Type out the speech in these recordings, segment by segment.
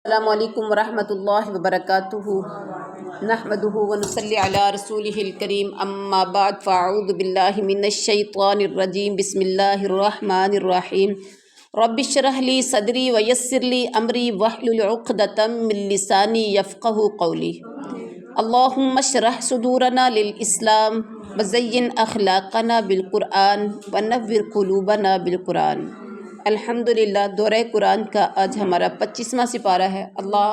السلام علیکم ورحمۃ اللہ وبرکاتہ نحمدہ ونصلی علی رسولہ الکریم اما بعد فاعوذ باللہ من الشیطان الرجیم بسم اللہ الرحمن الرحیم رب اشرح لی صدری ویسر لی امری واحلل عقدۃ من لسانی یفقہوا قولی اللہم اشرح صدورنا للاسلام وزین اخلاقنا بالقرآن ونور قلوبنا بالقرآن۔ الحمدللہ دورہ قرآن کا آج ہمارا 25واں سپارہ ہے۔ اللہ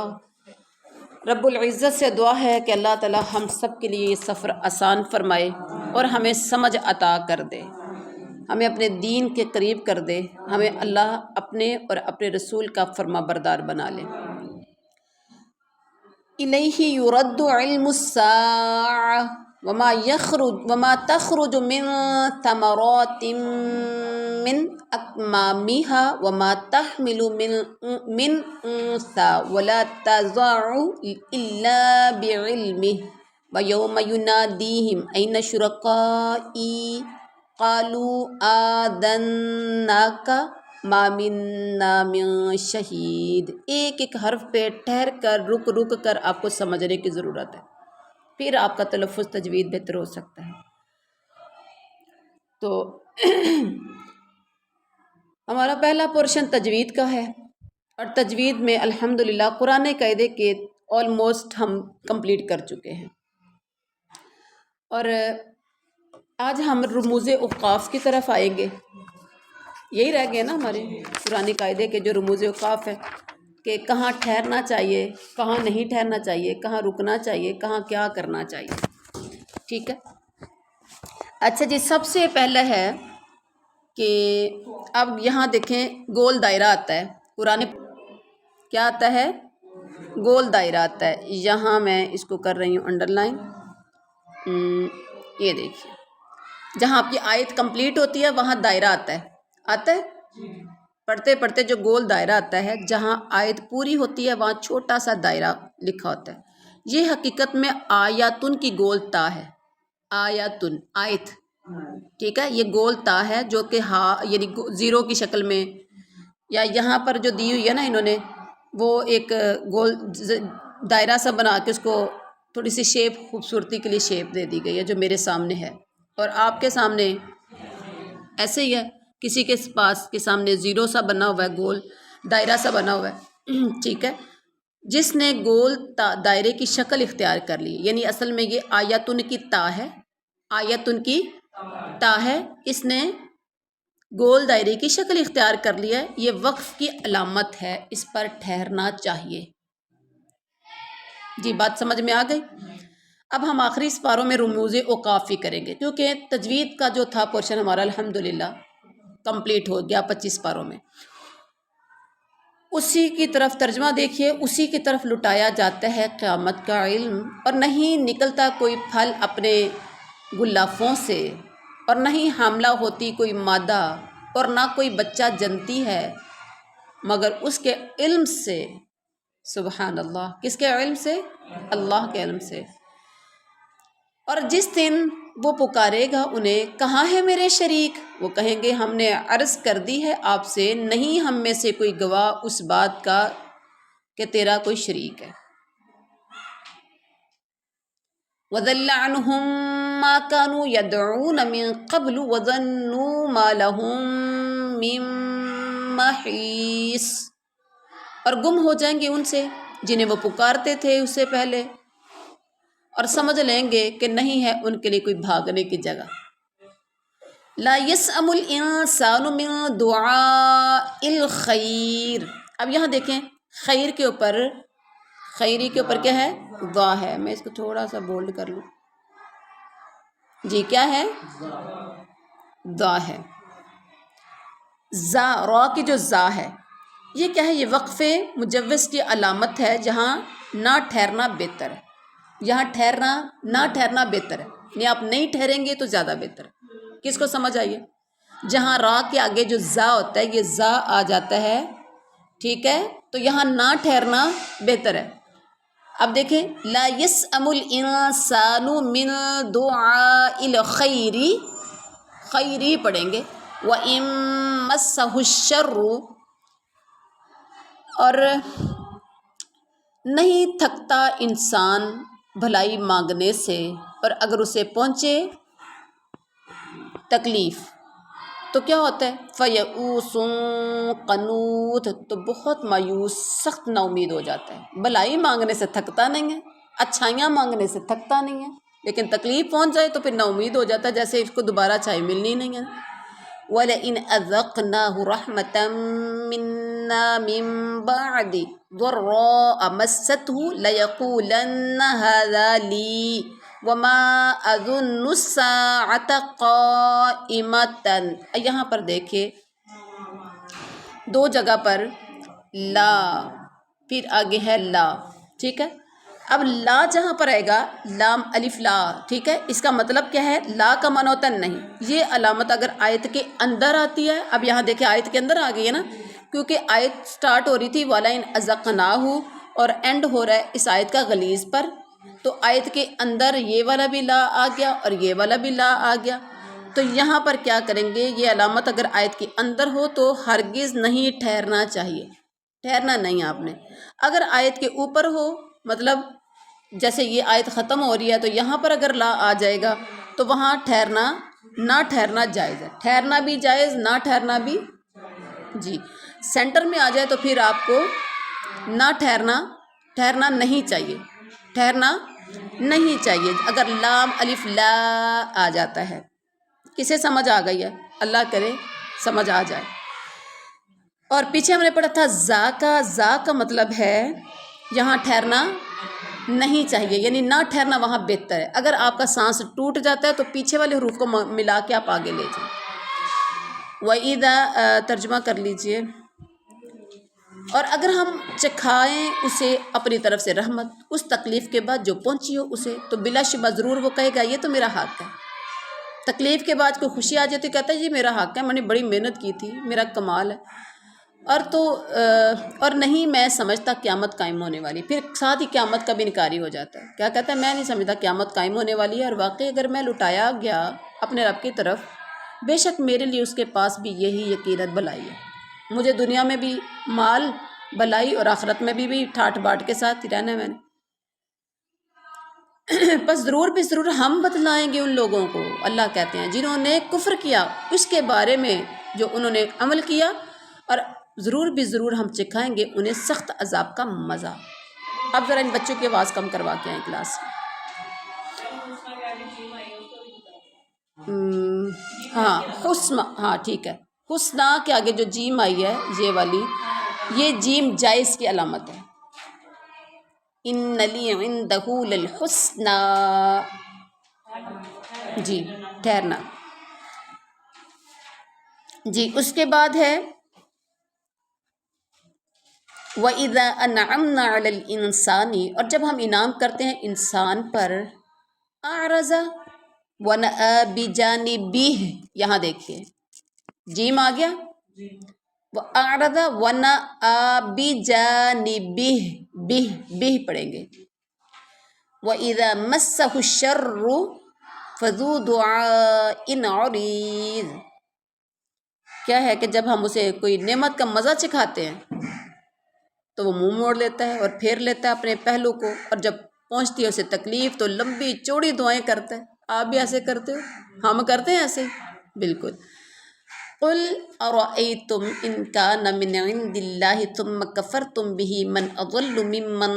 رب العزت سے دعا ہے کہ اللہ تعالی ہم سب کے لیے یہ سفر آسان فرمائے اور ہمیں سمجھ عطا کر دے، ہمیں اپنے دین کے قریب کر دے، ہمیں اللہ اپنے اور اپنے رسول کا فرما بردار بنا لے۔ الیہ یرد علم الساعۃ وما تخرج من ثمرات من اکمامها وما تحمل من انثى ولا تضع الا بعلمه ويوم يناديهم اين شركائي قالوا آذناك ما منا من شہید۔ ایک ایک حرف پہ ٹھہر کر رک کر آپ کو سمجھنے کی ضرورت ہے، پھر آپ کا تلفظ تجوید بہتر ہو سکتا ہے۔ تو ہمارا پہلا پورشن تجوید کا ہے، اور تجوید میں الحمدللہ قرآن قاعدے کے آلموسٹ ہم کمپلیٹ کر چکے ہیں، اور آج ہم رموز اوقاف کی طرف آئیں گے۔ یہی رہ گئے نا ہمارے قرآن قاعدے کے جو رموز اوقاف ہے، کہ کہاں ٹھہرنا چاہیے، کہاں نہیں ٹھہرنا چاہیے، کہاں رکنا چاہیے، کہاں کیا کرنا چاہیے۔ ٹھیک ہے، اچھا جی، سب سے پہلے ہے کہ اب یہاں دیکھیں گول دائرہ آتا ہے قرآن، کیا آتا ہے؟ گول دائرہ آتا ہے۔ یہاں میں اس کو کر رہی ہوں انڈر لائن، یہ دیکھیے جہاں آپ کی آیت کمپلیٹ ہوتی ہے وہاں دائرہ آتا ہے پڑھتے پڑھتے جو گول دائرہ آتا ہے، جہاں آیت پوری ہوتی ہے وہاں چھوٹا سا دائرہ لکھا ہوتا ہے۔ یہ حقیقت میں آیاتن کی گول تا ہے، آیاتن آیت، ٹھیک ہے، یہ گول تا ہے جو کہ یعنی زیرو کی شکل میں، یا یہاں پر جو دی ہوئی ہے نا انہوں نے، وہ ایک گول دائرہ سا بنا کے اس کو تھوڑی سی شیپ، خوبصورتی کے لیے شیپ دے دی گئی ہے، جو میرے سامنے ہے اور آپ کے سامنے ایسے ہی ہے۔ کسی کے پاس کے سامنے زیرو سا بنا ہوا ہے، گول دائرہ سا بنا ہوا ہے، ٹھیک ہے۔ جس نے گول دائرے کی شکل اختیار کر لی، یعنی اصل میں یہ آیتن کی تا ہے، آیتن کی تا ہے، اس نے گول دائرے کی شکل اختیار کر لی ہے، یہ وقف کی علامت ہے، اس پر ٹھہرنا چاہیے۔ جی بات سمجھ میں آ گئی؟ اب ہم آخری سپاروں میں رموز اوقاف بھی کریں گے، کیونکہ تجوید کا جو تھا پورشن ہمارا الحمدللہ کمپلیٹ ہو گیا 25 پاروں میں۔ اسی کی طرف ترجمہ دیکھیے، اسی کی طرف لٹایا جاتا ہے قیامت کا علم، اور نہیں نکلتا کوئی پھل اپنے غلافوں سے، اور نہیں حاملہ ہوتی کوئی مادہ، اور نہ کوئی بچہ جنتی ہے مگر اس کے علم سے۔ سبحان اللہ، کس کے علم سے؟ اللہ کے علم سے۔ اور جس دن وہ پکارے گا انہیں، کہاں ہے میرے شریک؟ وہ کہیں گے ہم نے عرض کر دی ہے آپ سے، نہیں ہم میں سے کوئی گواہ اس بات کا کہ تیرا کوئی شریک ہے۔ وَضَلَّ عَنْهُمْ مَا كَانُوا يَدْعُونَ مِن قَبْلُ وَظَنُّوا مَا لَهُم مِّن مَّحِيصٍ، اور گم ہو جائیں گے ان سے جنہیں وہ پکارتے تھے اس سے پہلے، اور سمجھ لیں گے کہ نہیں ہے ان کے لیے کوئی بھاگنے کی جگہ۔ لا يسأم الانسان من دعاء الخیر، اب یہاں دیکھیں خیر کے اوپر، خیری کے اوپر کیا ہے؟ ضا ہے۔ میں اس کو تھوڑا سا بولڈ کر لوں، جی کیا ہے؟ ضا ہے، ضا، را کی جو ضا ہے، یہ کیا ہے؟ یہ وقفے مجوز کی علامت ہے، جہاں نہ ٹھہرنا بہتر ہے، یہاں نہ ٹھہرنا بہتر ہے، یعنی آپ نہیں ٹھہریں گے تو زیادہ بہتر ہے۔ کس کو سمجھ آئیے؟ جہاں را کے آگے جو زا ہوتا ہے، یہ زا آ جاتا ہے، ٹھیک ہے، تو یہاں نہ ٹھہرنا بہتر ہے۔ اب دیکھیں، لا یسأم الانسان من دعاء الخیر، خیری پڑھیں گے، وَإِن مَسَّهُ الشَّرُّ، اور نہیں تھکتا انسان بھلائی مانگنے سے، اور اگر اسے پہنچے تکلیف تو کیا ہوتا ہے؟ فَيَئُوسٌ قَنُوطٌ، تو بہت مایوس، سخت نا امید ہو جاتا ہے۔ بھلائی مانگنے سے تھکتا نہیں ہے، اچھائیاں مانگنے سے تھکتا نہیں ہے، لیکن تکلیف پہنچ جائے تو پھر نا امید ہو جاتا ہے، جیسے اس کو دوبارہ اچھائی ملنی نہیں ہے۔ وَلَئِنْ أَذَقْنَاهُ رَحْمَةً مِنَّا مِن بَعْدِ ضَرَّاءَ مَسَّتْهُ لَيَقُولَنَّ هَذَا لِي وَمَا أَظُنُّ السَّاعَةَ قَائِمَةً۔ یہاں پر دیکھیے دو جگہ پر لا، پھر آگے ہے لا، ٹھیک ہے۔ اب لا جہاں پر آئے گا، لام الف لا، ٹھیک ہے، اس کا مطلب کیا ہے؟ لا کا معنی ہوتا ہے نہیں۔ یہ علامت اگر آیت کے اندر آتی ہے، اب یہاں دیکھیں آیت کے اندر آ گئی ہے نا، کیونکہ آیت سٹارٹ ہو رہی تھی وَلَئِنْ أَذَقْنَاهُ اور اینڈ ہو رہا ہے اس آیت کا غلیظ پر، تو آیت کے اندر یہ والا بھی لا آ گیا اور یہ والا بھی لا آ گیا۔ تو یہاں پر کیا کریں گے؟ یہ علامت اگر آیت کے اندر ہو تو ہرگز نہیں ٹھہرنا چاہیے، ٹھہرنا نہیں آپ نے۔ اگر آیت کے اوپر ہو، مطلب جیسے یہ آیت ختم ہو رہی ہے تو یہاں پر اگر لا آ جائے گا تو وہاں ٹھہرنا، نہ ٹھہرنا جائز ہے، ٹھہرنا بھی جائز، نہ ٹھہرنا بھی، جی سینٹر میں آ جائے تو پھر آپ کو نہ ٹھہرنا نہیں چاہیے، ٹھہرنا نہیں چاہیے اگر لام الف لا آ جاتا ہے۔ کسے سمجھ آ گئی ہے؟ اللہ کرے سمجھ آ جائے۔ اور پیچھے ہم نے پڑھا تھا زا کا مطلب ہے یہاں ٹھہرنا نہیں چاہیے، یعنی نہ ٹھہرنا وہاں بہتر ہے۔ اگر آپ کا سانس ٹوٹ جاتا ہے تو پیچھے والے حروف کو ملا کے آپ آگے لے جائیں۔ وَإِذَا ترجمہ کر لیجئے۔ اور اگر ہم چکھائیں اسے اپنی طرف سے رحمت اس تکلیف کے بعد جو پہنچی ہو اسے، تو بلا شبہ ضرور وہ کہے گا یہ تو میرا حق ہے۔ تکلیف کے بعد کوئی خوشی آ جائے تو کہتا ہے یہ میرا حق ہے، میں نے بڑی محنت کی تھی، میرا کمال ہے، اور نہیں میں سمجھتا قیامت قائم ہونے والی، پھر ساتھ ہی قیامت کا بھی انکاری ہو جاتا ہے۔ کیا کہتا ہے؟ میں نہیں سمجھتا قیامت قائم ہونے والی ہے، اور واقعی اگر میں لٹایا گیا اپنے رب کی طرف، بے شک میرے لیے اس کے پاس بھی یہی یقینت بھلائی ہے، مجھے دنیا میں بھی مال بھلائی اور آخرت میں بھی ٹھاٹ باٹ کے ساتھ ہی رہنا ہے میں نے۔ بس ضرور بھی ضرور ہم بتلائیں گے ان لوگوں کو، اللہ کہتے ہیں جنہوں نے کفر کیا اس کے بارے میں جو انہوں نے عمل کیا، اور ضرور بھی ضرور ہم چکھائیں گے انہیں سخت عذاب کا مزہ۔ اب ذرا ان بچوں کی آواز کم کروا کے آئیں کلاس میں۔ ہاں حسن، ہاں ٹھیک ہے، حسنہ کے آگے جو جیم آئی ہے یہ والی، یہ جیم جائز کی علامت ہے۔ ان لی عندہ للحسنى، جی ٹھہرنا، جی اس کے بعد ہے وَإِذَا أَنْعَمْنَا عَلَى الْإِنسَانِ، اور جب ہم انعام کرتے ہیں انسان پر، أَعْرَضَ وَنَأَى بِجَانِبِهِ، یہاں دیکھیے جیم آ گیا، وَأَعْرَضَ وَنَأَى بِجَانِبِهِ، بِہ پڑھیں گے۔ وَإِذَا مَسَّهُ الشَّرُّ فَذُو دُعَاءٍ عَرِيضٍ، کیا ہے کہ جب ہم اسے کوئی نعمت کا مزہ چکھاتے ہیں تو وہ منہ موڑ لیتا ہے اور پھیر لیتا ہے اپنے پہلو کو، اور جب پہنچتی ہے اسے تکلیف تو لمبی چوڑی دعائیں کرتا ہے۔ آپ بھی ایسے کرتے ہو؟ ہم کرتے ہیں ایسے بالکل۔ قُلْ أَرَأَيْتُمْ إِنْ كَانَ مِنْ عِنْدِ اللَّهِ ثُمَّ كَفَرْتُمْ بِهِ مَنْ أَضَلُّ مِمَّنْ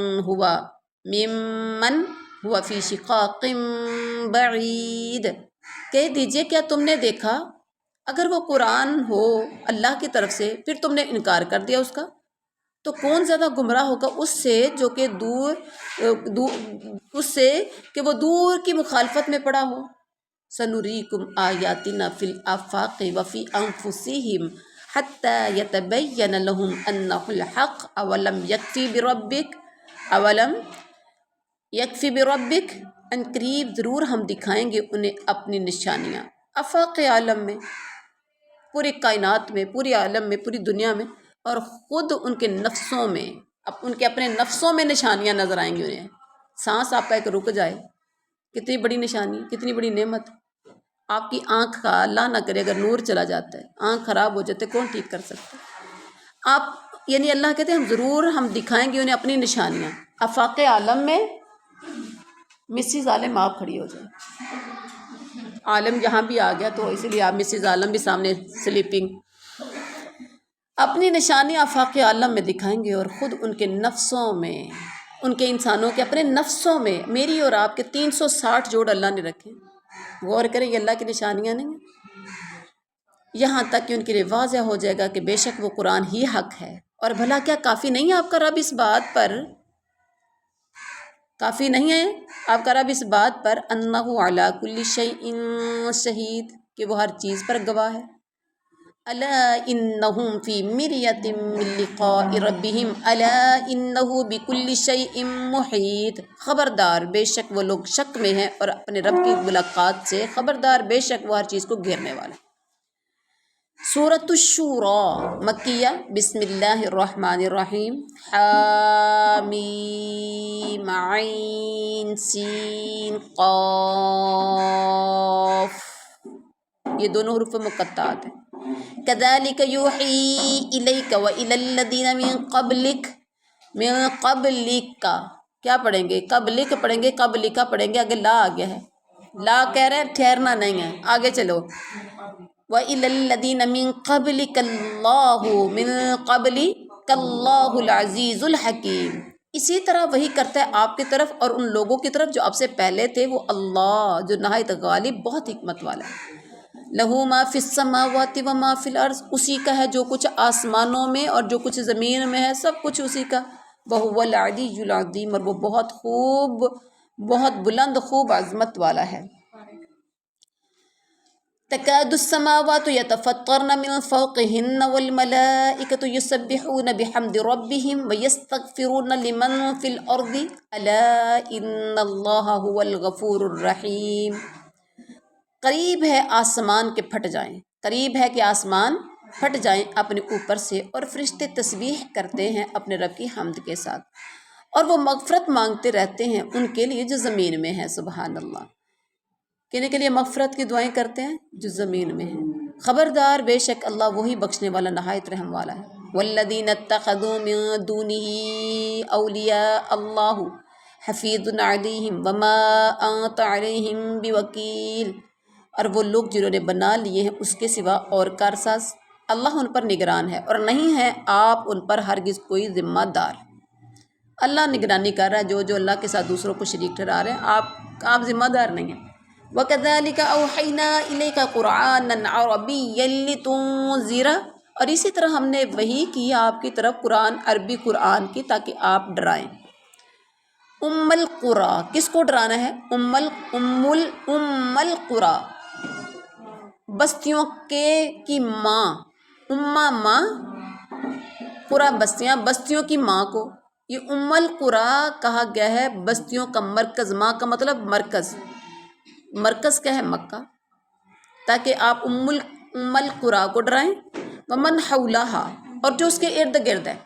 هُوَ فِي شِقَاقٍ بَعِيدٍ، کہہ دیجئے کیا تم نے دیکھا اگر وہ قرآن ہو اللہ کی طرف سے پھر تم نے انکار کر دیا اس کا، تو کون زیادہ گمراہ ہوگا اس سے جو کہ اس سے کہ وہ دور کی مخالفت میں پڑا ہو۔ سَنُرِيكُمْ آيَاتِنَا فِي الْآفَاقِ وَفِي أَنفُسِهِمْ حَتَّى يَتَبَيَّنَ لَهُمْ أَنَّهُ الْحَقُّ أَوَلَمْ يَكْفِ بِرَبِّكَ، ان قریب ضرور ہم دکھائیں گے انہیں اپنی نشانیاں، آفاق عالم میں، پوری کائنات میں، پوری عالم میں، پوری دنیا میں، اور خود ان کے نفسوں میں، ان کے اپنے نفسوں میں نشانیاں نظر آئیں گی انہیں۔ سانس آپ کا ایک رک جائے، کتنی بڑی نشانی، کتنی بڑی نعمت۔ آپ کی آنکھ کا اللہ نہ کرے اگر نور چلا جاتا ہے، آنکھ خراب ہو جاتے، کون ٹھیک کر سکتا ہے؟ آپ یعنی اللہ کہتے ہیں ہم دکھائیں گے انہیں اپنی نشانیاں. آفاق عالم میں مسز عالم آپ کھڑی ہو جائیں. عالم یہاں بھی آ گیا تو اس لیے آپ مسز عالم بھی سامنے سلیپنگ. اپنی نشانی آفاق عالم میں دکھائیں گے اور خود ان کے نفسوں میں، ان کے انسانوں کے اپنے نفسوں میں میری اور آپ کے 360 جوڑ اللہ نے رکھے. غور کریں یہ اللہ کی نشانیاں نہیں ہیں. یہاں تک کہ ان کے لیے واضح ہو جائے گا کہ بے شک وہ قرآن ہی حق ہے. اور بھلا کیا کافی نہیں ہے آپ کا رب اس بات پر؟ کافی نہیں ہے آپ کا رب اس بات پر انہ علی کل شیء شہید کہ وہ ہر چیز پر گواہ ہے. الا انہم فی مریۃ من لقاء ربہم الا انہ بکل شیء محیط. خبردار بے شک وہ لوگ شک میں ہیں اور اپنے رب کی ملاقات سے خبردار بے شک وہ ہر چیز کو گھیرنے والا. سورۃ الشورى مکیہ. بسم اللہ الرحمن الرحیم. حامیم عین سین قاف. یہ دونوں حروف مقطعات ہیں. کذالک یوحی الیک والی الذین من قبلک. من قبلک کیا پڑھیں گے؟ قبلک پڑھیں گے، قبلک پڑھیں گے. آگے لا آ گیا ہے. لا کہہ رہے ہیں ٹھہرنا نہیں ہے. آگے چلو. وَإِلَى الَّذِينَ مِن قَبْلِكَ اللَّهُ مِن قَبْلِكَ اللَّهُ الْعَزِيزُ الْحَكِيمُ. اسی طرح وہی کرتا ہے آپ کی طرف اور ان لوگوں کی طرف جو آپ سے پہلے تھے. وہ اللہ جو نہایت غالب بہت حکمت والا ہے. لَهُ مَا فِي السَّمَاوَاتِ وَمَا فِي الْأَرْضِ. اسی کا ہے جو کچھ آسمانوں میں اور جو کچھ زمین میں ہے، سب کچھ اسی کا. وَهُوَ الْعَلِيُّ الْعَظِيمُ. اور وہ بہت خوب، بہت بلند خوب عظمت والا ہے. تکاد السماوات یتفطرن من فوقہن والملائکۃ یسبحون بحمد ربہم ویستغفرون لمن فی الارض الا ان اللہ هو الغفور الرحیم. قریب ہے آسمان کے پھٹ جائیں، قریب ہے کہ آسمان پھٹ جائیں اپنے اوپر سے، اور فرشتے تسبیح کرتے ہیں اپنے رب کی حمد کے ساتھ، اور وہ مغفرت مانگتے رہتے ہیں ان کے لیے جو زمین میں ہے. سبحان اللہ. کہنے کے لیے مغفرت کی دعائیں کرتے ہیں جو زمین میں ہیں. خبردار بے شک اللہ وہی بخشنے والا نہایت رحم والا ہے. والذین اتخذوا من دونه اولیاء اللہ حفیظ علیہم وما انت علیہم بوکیل. اور وہ لوگ جنہوں نے بنا لیے ہیں اس کے سوا اور کارساز، اللہ ان پر نگران ہے اور نہیں ہے آپ ان پر ہرگز کوئی ذمہ دار. اللہ نگرانی کر رہا ہے جو اللہ کے ساتھ دوسروں کو شریک ٹھہرا رہے ہیں. آپ ذمہ دار نہیں ہیں. وَكَذَلِكَ أَوْحَيْنَا إِلَيْكَ قُرْآنًا عَرَبِيًّا لِتُنذِرَ. اور اسی طرح ہم نے وحی کی آپ کی طرف قرآن، عربی قرآن کی، تاکہ آپ ڈرائیں. ام القری. کس کو ڈرانا ہے؟ ام القری بستیوں کی ماں. اماں ماں، قری بستیاں، بستیوں کی ماں کو یہ ام القری کہا گیا ہے. بستیوں کا مرکز، ماں کا مطلب مرکز. مرکز کیا ہے؟ مکہ. تاکہ آپ ام القری کو ڈرائیں. ومن حولہا، اور جو اس کے ارد گرد ہیں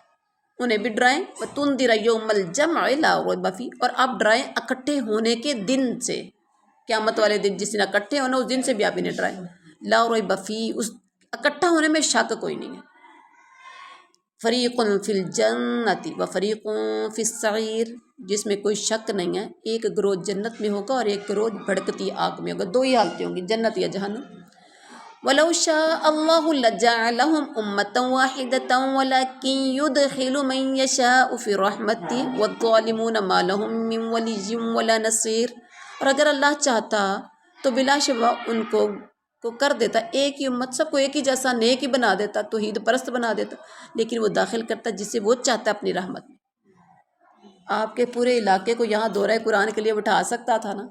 انہیں بھی ڈرائیں. وتنذر یوم الجمع لا ریب فیہ. اور آپ ڈرائیں اکٹھے ہونے کے دن سے، قیامت والے دن جس دن اکٹھے ہونا، اس دن سے بھی آپ انہیں ڈرائیں. لا ریب فیہ، اس اکٹھا ہونے میں شک کوئی نہیں ہے. فریق فی الجنۃ و فریق فی السعیر. جس میں کوئی شک نہیں ہے، ایک گروہ جنت میں ہوگا اور ایک گروہ بھڑکتی آگ میں ہوگا. دو ہی حالتیں ہوں گی، جنت یا جہنم. وَلَوْ شَاءَ اللَّهُ لَجَعَلَهُمْ أُمَّةً وَاحِدَةً وَلَكِنْ يُدْخِلُ مَنْ يَشَاءُ فِي رَحْمَتِهِ وَالظَّالِمُونَ مَا لَهُمْ مِنْ وَلِيٍّ وَلَا نَصِيرٍ. اور اگر اللہ چاہتا تو بلا شبہ ان کو کر دیتا ایک ہی امت، سب کو ایک ہی جیسا نیک ہی بنا دیتا، توحید پرست بنا دیتا. لیکن وہ داخل کرتا جسے وہ چاہتا ہے اپنی رحمت میں. آپ کے پورے علاقے کو یہاں دورہ قرآن کے لیے بٹھا سکتا تھا نا،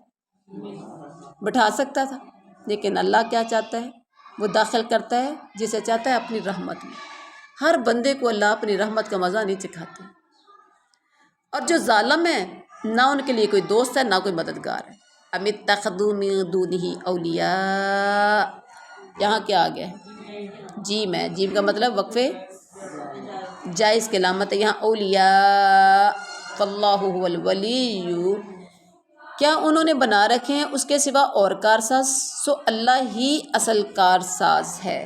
بٹھا سکتا تھا. لیکن اللہ کیا چاہتا ہے؟ وہ داخل کرتا ہے جسے چاہتا ہے اپنی رحمت میں. ہر بندے کو اللہ اپنی رحمت کا مزہ نہیں چکھاتا. اور جو ظالم ہے، نہ ان کے لیے کوئی دوست ہے، نہ کوئی مددگار ہے. ام اتخذوا من دونہ اولیاء. یہاں کیا آ گیا ہے؟ جیم ہے. جیم کا مطلب وقفے جائز کی علامت ہے. یہاں اولیاء فاللہ هو الولی. کیا انہوں نے بنا رکھے ہیں اس کے سوا اور کارساز؟ سو اللہ ہی اصل کارساز ہے.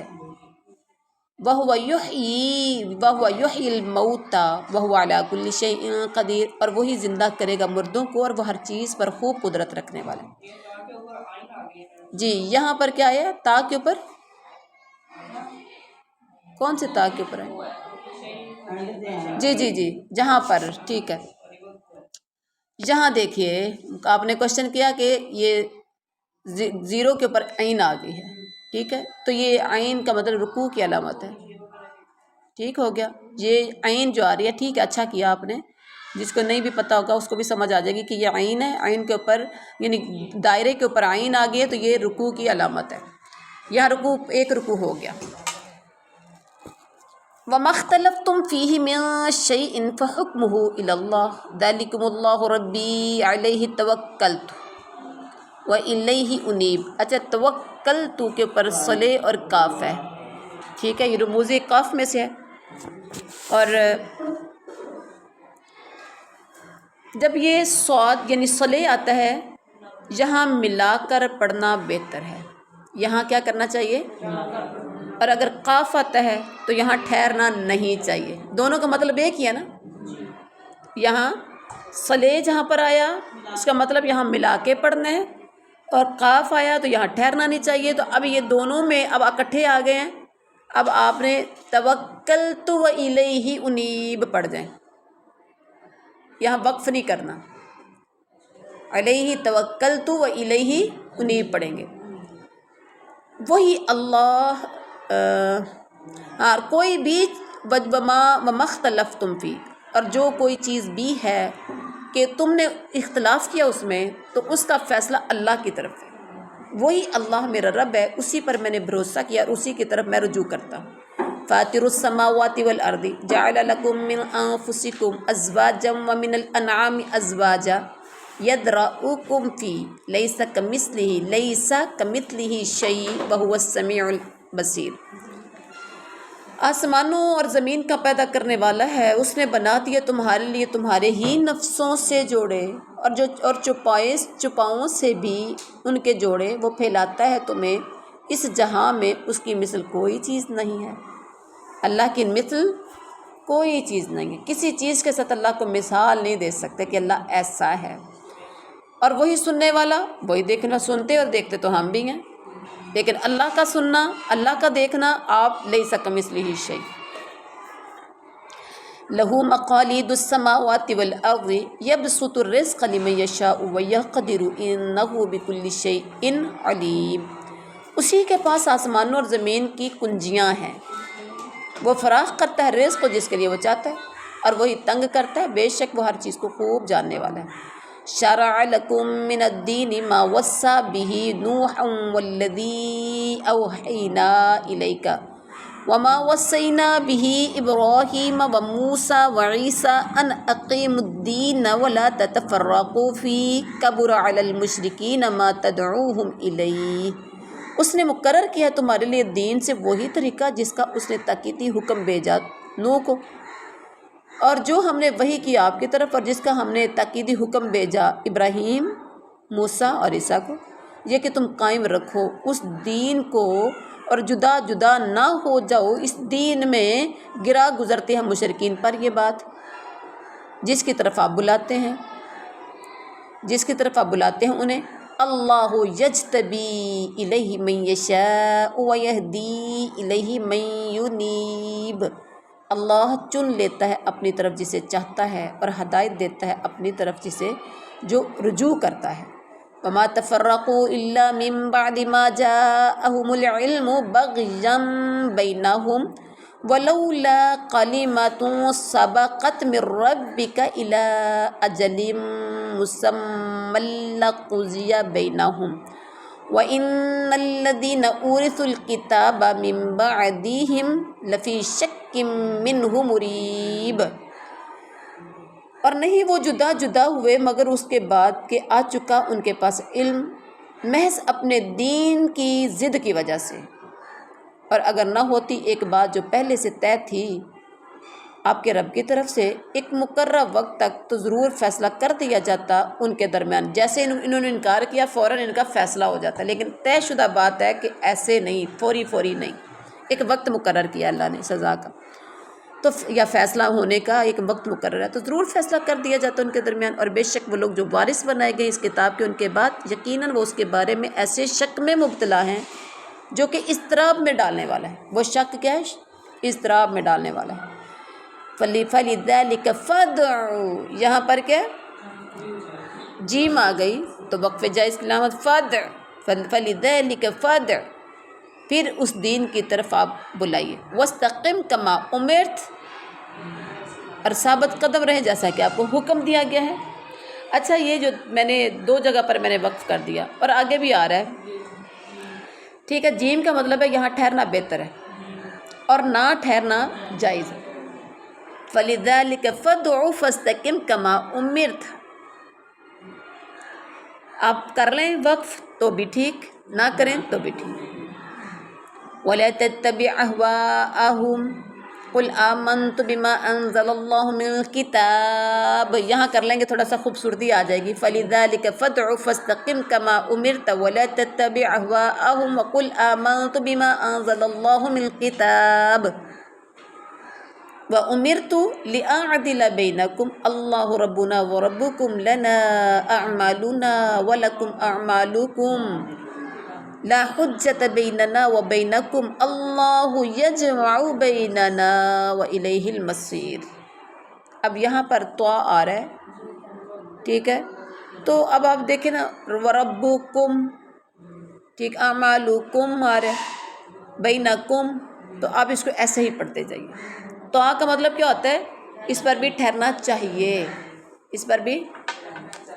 وَهُوَ يُحْيِي الْمَوْتَى وَهُوَ عَلَى كُلِّ شَيْءٍ قَدِيرٌ، اور وہی زندہ کرے گا مردوں کو اور وہ ہر چیز پر خوب قدرت رکھنے والا ہے۔ جی یہاں پر کیا ہے؟ تا کے اوپر کون سے تا کے اوپر ہے؟ جی جی جی جہاں پر ٹھیک ہے، یہاں دیکھیے آپ نے کوشچن کیا کہ یہ زیرو کے اوپر عین آ گئی ہے، ٹھیک ہے، تو یہ عین کا مطلب رکوع کی علامت ہے، ٹھیک ہو گیا، یہ عین جو آ رہی ہے، ٹھیک ہے، اچھا کیا آپ نے، جس کو نہیں بھی پتہ ہوگا اس کو بھی سمجھ آ جائے گی کہ یہ عین ہے، عین کے اوپر یعنی دائرے کے اوپر عین آ گئی ہے تو یہ رکوع کی علامت ہے، یہاں رکوع ایک رکوع ہو گیا۔ وَمَا اخْتَلَفْتُمْ فِيهِ مِن شَيْءٍ فَحُكْمُهُ إِلَى اللَّهِ ذَلِكُمُ اللَّهُ رَبِّي عَلَيْهِ تَوَكَّلْتُ وَإِلَيْهِ أُنِيبُ۔ اچھا توکلت کے اوپر صلے اور کاف ہے، ٹھیک ہے، یہ رموز کاف میں سے ہے، اور جب یہ صاد یعنی صلے آتا ہے یہاں ملا کر پڑھنا بہتر ہے، یہاں کیا کرنا چاہیے، اور اگر قاف آتا ہے تو یہاں ٹھہرنا نہیں چاہیے، دونوں کا مطلب ایک ہی ہے نا، یہاں صلے جہاں پر آیا اس کا مطلب یہاں ملا کے پڑھنا ہے، اور قاف آیا تو یہاں ٹھہرنا نہیں چاہیے، تو اب یہ دونوں میں اب اکٹھے آ گئے ہیں، اب آپ نے توکلت و الیہ انیب پڑھ جائیں، یہاں وقف نہیں کرنا، علیہ توکلت و الیہ انیب پڑھیں گے، وہی اللہ کوئی بھی وما اختلفتم فی، اور جو کوئی چیز بھی ہے کہ تم نے اختلاف کیا اس میں تو اس کا فیصلہ اللہ کی طرف ہے، وہی اللہ میرا رب ہے، اسی پر میں نے بھروسہ کیا اور اسی کی طرف میں رجوع کرتا ہوں۔ فاطر السماوات والارض جعل لكم من انفسكم ازواجا ومن الانعام ازواجا يذرؤكم فيه ليس كمثله شيء وهو السميع البصير۔ آسمانوں اور زمین کا پیدا کرنے والا ہے، اس نے بنا دیا تمہارے لیے تمہارے ہی نفسوں سے جوڑے، اور چپاؤں سے بھی ان کے جوڑے، وہ پھیلاتا ہے تمہیں اس جہاں میں، اس کی مثل کوئی چیز نہیں ہے، اللہ کی مثل کوئی چیز نہیں ہے، کسی چیز کے ساتھ اللہ کو مثال نہیں دے سکتے کہ اللہ ایسا ہے، اور وہی سننے والا، وہی دیکھنا، سنتے اور دیکھتے تو ہم بھی ہیں، لیکن اللہ کا سننا، اللہ کا دیکھنا، آپ لیس کمثلہ شیء۔ لہ مقالید السماوات والارض یبسط الرزق لمن یشاء ویقدر انہ بکل شیء علیم۔ اسی کے پاس آسمانوں اور زمین کی کنجیاں ہیں، وہ فراخ کرتا ہے رزق کو جس کے لیے وہ چاہتا ہے، اور وہی تنگ کرتا ہے، بے شک وہ ہر چیز کو خوب جاننے والا ہے۔ شرع لکم من الدین ما وصی بہ نوحا والذی اوحینا الیک وما وصینا بہ ابراہیم وموسیٰ وعیسیٰ ان اقیموا الدین ولا تتفرقوا فیہ کبر علی المشرکین ما تدعوہم الیہ۔ اس نے مقرر کیا تمہارے لیے دین سے وہی طریقہ جس کا اس نے تاکیدی حکم بھیجا نوح کو، اور جو ہم نے وحی کیا آپ کی طرف، اور جس کا ہم نے تاکیدی حکم بھیجا ابراہیم، موسیٰ اور عیسیٰ کو، یہ کہ تم قائم رکھو اس دین کو اور جدا جدا نہ ہو جاؤ اس دین میں، گرا گزرتے ہیں مشرکین پر یہ بات، جس کی طرف آپ بلاتے ہیں انہیں، اللہ یجتبی الیہ من یشاء ویہدی الیہ من ینیب، اللہ چن لیتا ہے اپنی طرف جسے چاہتا ہے اور ہدایت دیتا ہے اپنی طرف جسے جو رجوع کرتا ہے۔ وما تفرقوا الا من بعد ما جاءہم العلم بغیا بینہم ولولا کلمۃ سبقت من ربک الی اجل مسمى لقضی بینہم وَإِنَّ الَّذِينَ أُورِثُوا الْكِتَابَ مِن بَعْدِهِمْ لَفِي شَكٍّ مِّنْهُ مُرِيبٍ۔ اور نہیں وہ جدا جدا ہوئے مگر اس کے بعد کہ آ چکا ان کے پاس علم، محض اپنے دین کی ضد کی وجہ سے، اور اگر نہ ہوتی ایک بات جو پہلے سے طے تھی آپ کے رب کی طرف سے ایک مقررہ وقت تک، تو ضرور فیصلہ کر دیا جاتا ان کے درمیان، جیسے انہوں نے انکار کیا فوراً ان کا فیصلہ ہو جاتا، لیکن طے شدہ بات ہے کہ ایسے نہیں، فوری نہیں، ایک وقت مقرر کیا اللہ نے سزا کا، تو یا فیصلہ ہونے کا ایک وقت مقرر ہے، تو ضرور فیصلہ کر دیا جاتا ہے ان کے درمیان۔ اور بے شک وہ لوگ جو وارث بنائے گئے اس کتاب کے، ان کے بعد یقیناً وہ اس کے بارے میں ایسے شک میں مبتلا ہیں جو کہ اضطراب میں ڈالنے والا ہے۔ وہ شک کیا ہے؟ اضطراب میں ڈالنے والا ہے۔ فَلِذَلِكَ فَادْعُ، یہاں پر کیا جیم آ گئی تو وقف جائز کی علامت فَادْعُ، فَلِذَلِكَ فَادْعُ، پھر اس دین کی طرف آپ بلائیے۔ وَاسْتَقِمْ كَمَا أُمِرْتَ، اور ثابت قدم رہے جیسا کہ آپ کو حکم دیا گیا ہے۔ اچھا، یہ جو میں نے 2 جگہ پر میں نے وقف کر دیا اور آگے بھی آ رہا ہے، ٹھیک ہے، جیم کا مطلب ہے یہاں ٹھہرنا بہتر ہے اور نہ ٹھہرنا جائز ہے۔ فَلِذَلِكَ فَادْعُ فَاسْتَقِمْ كَمَا أُمِرْتَ، آپ کر لیں وقف تو بھی ٹھیک، نہ کریں تو بھی ٹھیک۔ وَلَا تَتَّبِعْ أَهْوَاءَهُمْ قُلْ آمَنْتُ بِمَا أَنزَلَ اللَّهُ مِنَ الْكِتَابِ، یہاں کر لیں گے تھوڑا سا خوبصورتی آ جائے گی۔ فَلِذَلِكَ فَادْعُ فَاسْتَقِمْ كَمَا أُمِرْتَ وَلَا تَتَّبِعْ أَهْوَاءَهُمْ وَقُلْ آمَنْتُ بِمَا أَنزَلَ اللَّهُ مِنَ الْكِتَابِ وَأُمِرْتُ لِأَعْدِلَ بَيْنَكُمْ اللَّهُ رَبُّنَا وَرَبُّكُمْ لَنَا أَعْمَالُنَا وَلَكُمْ أَعْمَالُكُمْ لا حجت بیننا و بینکم اللہ یجمع بیننا و الیہ المصیر۔ اب یہاں پر تو آ رہا ہے، ٹھیک ہے، تو اب آپ دیکھیں نا، وربکم، ٹھیک، اعمالکم آ رہا ہے، بینکم، تو آپ اس کو ایسے ہی پڑھتے جائیے۔ تو کا مطلب کیا ہوتا ہے؟ اس پر بھی ٹھہرنا چاہیے، اس پر بھی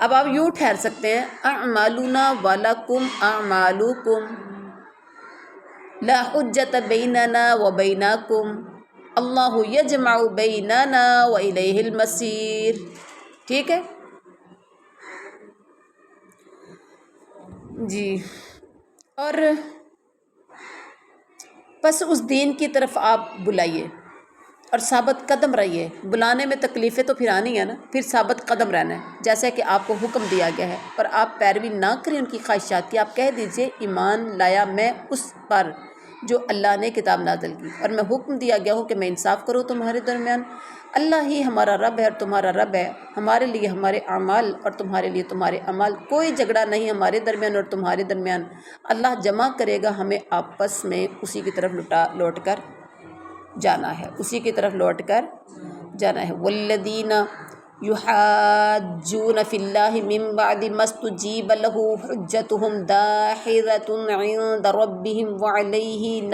اب آپ یوں ٹھہر سکتے ہیں، اعمالنا ولکم اعمالکم لا حجت بیننا و بینکم اللہ یجمع بیننا و الیہ المصیر، ٹھیک ہے جی۔ اور بس اس دین کی طرف آپ بلائیے اور ثابت قدم رہیے۔ بلانے میں تکلیفیں تو پھر آنی ہے نا، پھر ثابت قدم رہنا ہے جیسا کہ آپ کو حکم دیا گیا ہے، اور آپ پیروی نہ کریں ان کی خواہشات کی۔ آپ کہہ دیجئے ایمان لایا میں اس پر جو اللہ نے کتاب نازل کی، اور میں حکم دیا گیا ہوں کہ میں انصاف کروں تمہارے درمیان۔ اللہ ہی ہمارا رب ہے اور تمہارا رب ہے، ہمارے لیے ہمارے اعمال اور تمہارے لیے تمہارے اعمال، کوئی جھگڑا نہیں ہمارے درمیان اور تمہارے درمیان۔ اللہ جمع کرے گا ہمیں آپس میں، اسی کی طرف لوٹ کر جانا ہے، اسی کی طرف لوٹ کر جانا ہے۔ والذین یحاجون فی اللہ من بعد ما استجیب له حجتهم داحضۃ عند ربهم وعلیہم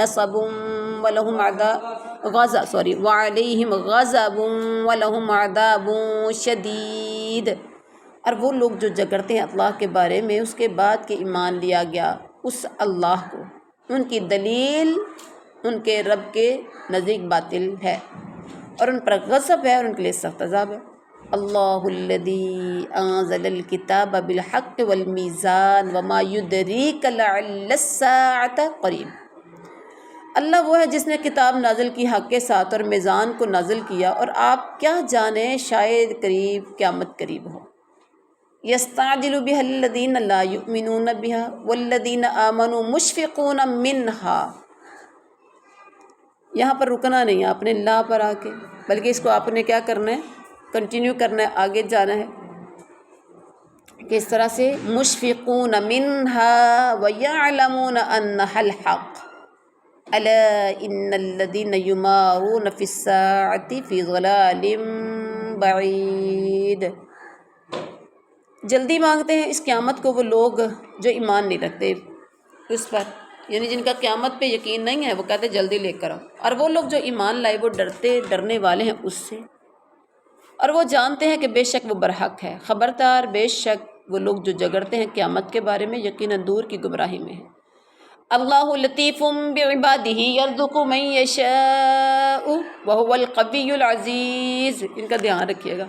غضب ولہم عذاب شدید۔ اور وہ لوگ جو جھگڑتے ہیں اللہ کے بارے میں اس کے بعد کہ ایمان لیا گیا اس اللہ کو، ان کی دلیل ان کے رب کے نزدیک باطل ہے اور ان پر غضب ہے اور ان کے لیے سخت عذاب ہے۔ اللہ الذی انزل الکتاب بالحق والمیزان وما یدریک لعل الساعة قریب۔ اللہ وہ ہے جس نے کتاب نازل کی حق کے ساتھ اور میزان کو نازل کیا، اور آپ کیا جانیں شاید قریب قیامت قریب ہو۔ یستعجل بها الذین لا یؤمنون بها والذین آمنوا مشفقون منها۔ یہاں پر رکنا نہیں ہے آپ نے لا پر آ کے، بلکہ اس کو آپ نے کیا کرنا ہے، کنٹینیو کرنا ہے، آگے جانا ہے کہ اس طرح سے مشفقون منها ویعلمون انها الحق الا ان الذین یمارون فی الساعة فی ضلال بعید۔ جلدی مانگتے ہیں اس قیامت کو وہ لوگ جو ایمان نہیں رکھتے اس پر، یعنی جن کا قیامت پہ یقین نہیں ہے، وہ کہتے جلدی لے کر آؤ۔ اور وہ لوگ جو ایمان لائے وہ ڈرنے والے ہیں اس سے، اور وہ جانتے ہیں کہ بے شک وہ برحق ہے۔ خبردار، بے شک وہ لوگ جو جھگڑتے ہیں قیامت کے بارے میں یقیناً دور کی گمراہی میں ہے۔ اللہ لطیف بعبادہ یرزق من یشاء وہو القوی العزیز۔ ان کا دھیان رکھیے گا،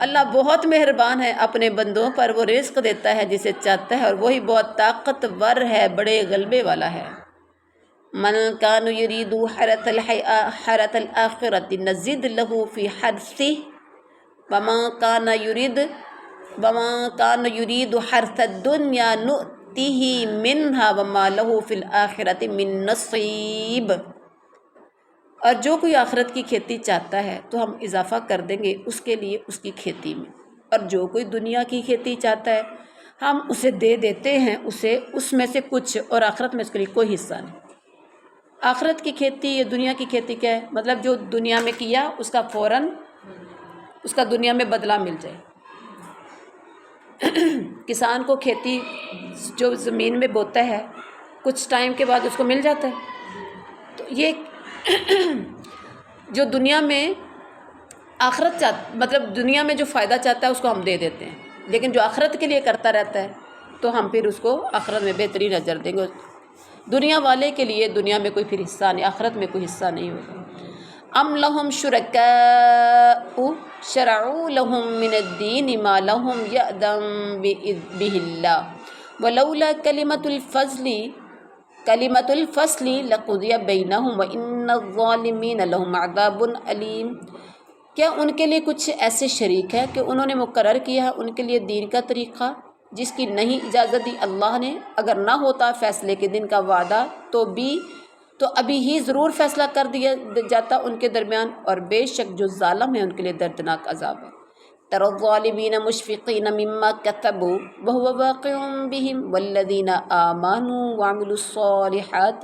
اللہ بہت مہربان ہے اپنے بندوں پر، وہ رزق دیتا ہے جسے چاہتا ہے، اور وہی بہت طاقتور ہے، بڑے غلبے والا ہے۔ من کان یرید حرث الآخرۃ نزد له فی حرثہ ومن کان یرید حرث الدنیا نؤتہ منہا وما له فی الآخرۃ من نصیب۔ اور جو کوئی آخرت کی کھیتی چاہتا ہے تو ہم اضافہ کر دیں گے اس کے لیے اس کی کھیتی میں، اور جو کوئی دنیا کی کھیتی چاہتا ہے ہم اسے دے دیتے ہیں اسے اس میں سے کچھ، اور آخرت میں اس کے لیے کوئی حصہ نہیں۔ آخرت کی کھیتی یا دنیا کی کھیتی کیا ہے؟ مطلب جو دنیا میں کیا اس کا فوراً اس کا دنیا میں بدلہ مل جائے۔ کسان کو کھیتی جو زمین میں بوتا ہے کچھ ٹائم کے بعد اس کو مل جاتا ہے، تو یہ جو دنیا میں مطلب دنیا میں جو فائدہ چاہتا ہے اس کو ہم دے دیتے ہیں، لیکن جو آخرت کے لیے کرتا رہتا ہے تو ہم پھر اس کو آخرت میں بہترین اجر دیں گے۔ دنیا والے کے لیے دنیا میں کوئی پھر حصہ نہیں، آخرت میں کوئی حصہ نہیں ہوگا۔ ام لہم شرکاء شرعوا لهم من الدین ما لهم یأذن بہ اللہ ولولا کلمۃ الفصل لقضی بینہم وان الظالمین لهم عذاب علیم۔ کیا ان کے لیے کچھ ایسے شریک ہے کہ انہوں نے مقرر کیا ہے ان کے لیے دین کا طریقہ جس کی نہیں اجازت دی اللہ نے؟ اگر نہ ہوتا فیصلے کے دن کا وعدہ تو ابھی ہی ضرور فیصلہ کر دیا جاتا ان کے درمیان، اور بے شک جو ظالم ہیں ان کے لیے دردناک عذاب ہے۔ تری الظالمین مشفقین مما کسبوا وهو واقع بهم والذین آمنوا وعملوا الصالحات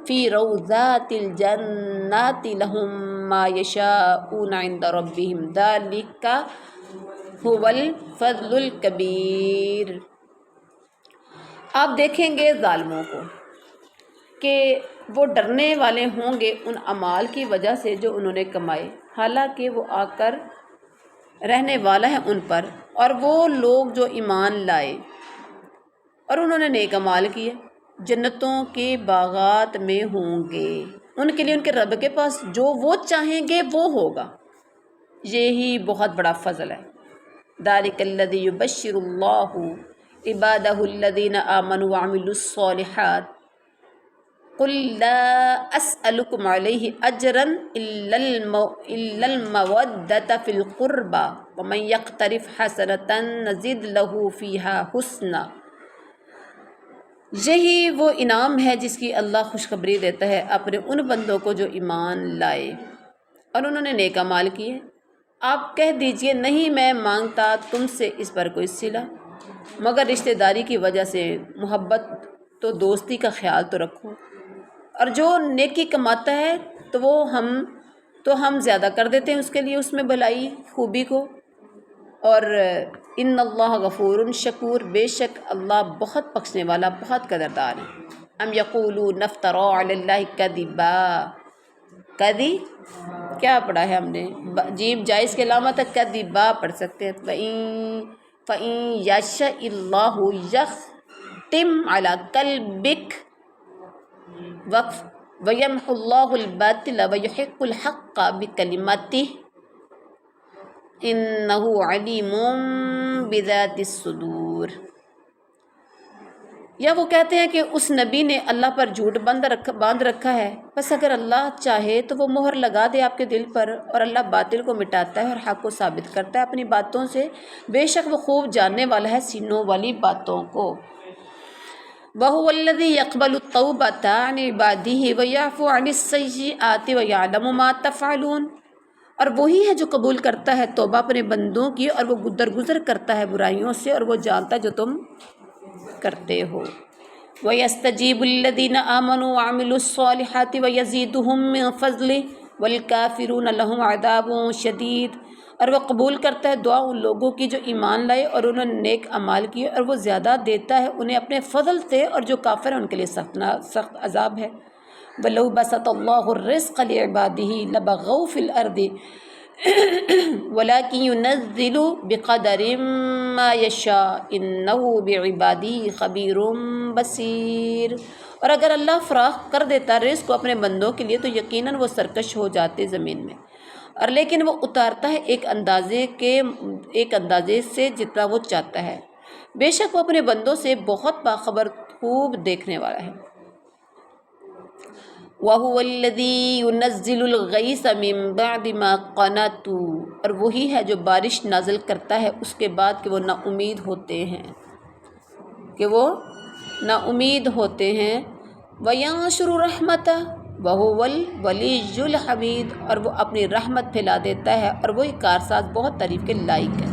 فی روضات الجنات لهم ما یشاءون عند ربهم ذلک هو الفضل الکبیر۔ آپ دیکھیں گے ظالموں کو کہ وہ ڈرنے والے ہوں گے ان اعمال کی وجہ سے جو انہوں نے کمائے، حالانکہ وہ آ کر رہنے والا ہے ان پر، اور وہ لوگ جو ایمان لائے اور انہوں نے نیک اعمال کیے جنتوں کے باغات میں ہوں گے، ان کے لیے ان کے رب کے پاس جو وہ چاہیں گے وہ ہوگا۔ یہی بہت بڑا فضل ہے۔ ذالک الذی یبشر اللہ عبادہ الذین آمنوا وعملوا الصالحات قل لا اسألکم علیہ اجرا الا المودۃ فی القربى ومن یقترف حسنۃ نزد لہ فیہا حسنا۔ یہی وہ انعام ہے جس کی اللہ خوشخبری دیتا ہے اپنے ان بندوں کو جو ایمان لائے اور انہوں نے نیک اعمال کیے۔ آپ کہہ دیجئے نہیں میں مانگتا تم سے اس پر کوئی صلہ، مگر رشتہ داری کی وجہ سے محبت تو دوستی کا خیال تو رکھو، اور جو نیکی کماتا ہے تو ہم زیادہ کر دیتے ہیں اس کے لیے اس میں بھلائی خوبی کو، اور ان اللہ غفور شکور، بے شک اللہ بہت بخشنے والا بہت قدردان ہے۔ ام یقولون افترى علی اللہ کذبا، کیا پڑھا ہے ہم نے؟ جیم جائز کے علامہ تک کذبا پڑھ سکتے ہیں۔ فَإِن یشاء اللہ یختم علی قلبک وَيَمْحُ اللَّهُ الْبَاطِلَ وَيُحِقُّ الْحَقَّ بِكَلِمَاتِهِ إِنَّهُ عَلِيمٌ بِذَاتِ الصُّدُورِ۔ یا وہ کہتے ہیں کہ اس نبی نے اللہ پر جھوٹ باندھ رکھا ہے، بس اگر اللہ چاہے تو وہ مہر لگا دے آپ کے دل پر، اور اللہ باطل کو مٹاتا ہے اور حق کو ثابت کرتا ہے اپنی باتوں سے، بے شک وہ خوب جاننے والا ہے سینوں والی باتوں کو۔ وَهُوَ الَّذِي يَقْبَلُ التَّوْبَةَ عَنْ عِبَادِهِ وَيَعْفُو عَنِ السَّيِّئَاتِ وَيَعْلَمُ مَا تَفْعَلُونَ، اور وہی ہے جو قبول کرتا ہے توبہ اپنے بندوں کی، اور وہ درگزر کرتا ہے برائیوں سے، اور وہ جانتا ہے جو تم کرتے ہو۔ وَيَسْتَجِيبُ الَّذِينَ آمَنُوا وَعَمِلُوا الصَّالِحَاتِ وَيَزِيدُهُم مِّن فَضْلِهِ وَالْكَافِرُونَ لَهُمْ عَذَابٌ شَدِيدٌ، اور وہ قبول کرتا ہے دعا ان لوگوں کی جو ایمان لائے اور انہوں نے نیک اعمال کیے، اور وہ زیادہ دیتا ہے انہیں اپنے فضل سے، اور جو کافر ہیں ان کے لیے سخت عذاب ہے۔ وَلَوْ بَسَطَ اللَّهُ الرِّزْقَ لِعِبَادِهِ لَبَغَوْا فِي الْأَرْضِ وَلَكِن يُنَزِّلُ بِقَدَرٍ مَّا يَشَاءُ إِنَّهُ بِعِبَادِهِ خَبِيرٌ بَصِيرٌ، اور اگر اللہ فراخ کر دیتا رزق کو اپنے بندوں کے لیے تو یقیناً وہ سرکش ہو جاتے زمین میں، اور لیکن وہ اتارتا ہے ایک اندازے سے جتنا وہ چاہتا ہے، بے شک وہ اپنے بندوں سے بہت باخبر خوب دیکھنے والا ہے۔ وَهُوَ الَّذِي يُنَزِّلُ الْغَيْثَ مِن بَعْدِ مَا قَنَطُوا، اور وہی ہے جو بارش نازل کرتا ہے اس کے بعد کہ وہ نا امید ہوتے ہیں، وَيَنشُرُ رَحْمَتَهُ، وَهُوَ الْوَلِيُّ الْحَمِيدُ، اور وہ اپنی رحمت پھیلا دیتا ہے اور وہی کارساز بہت تعریف کے لائق ہے۔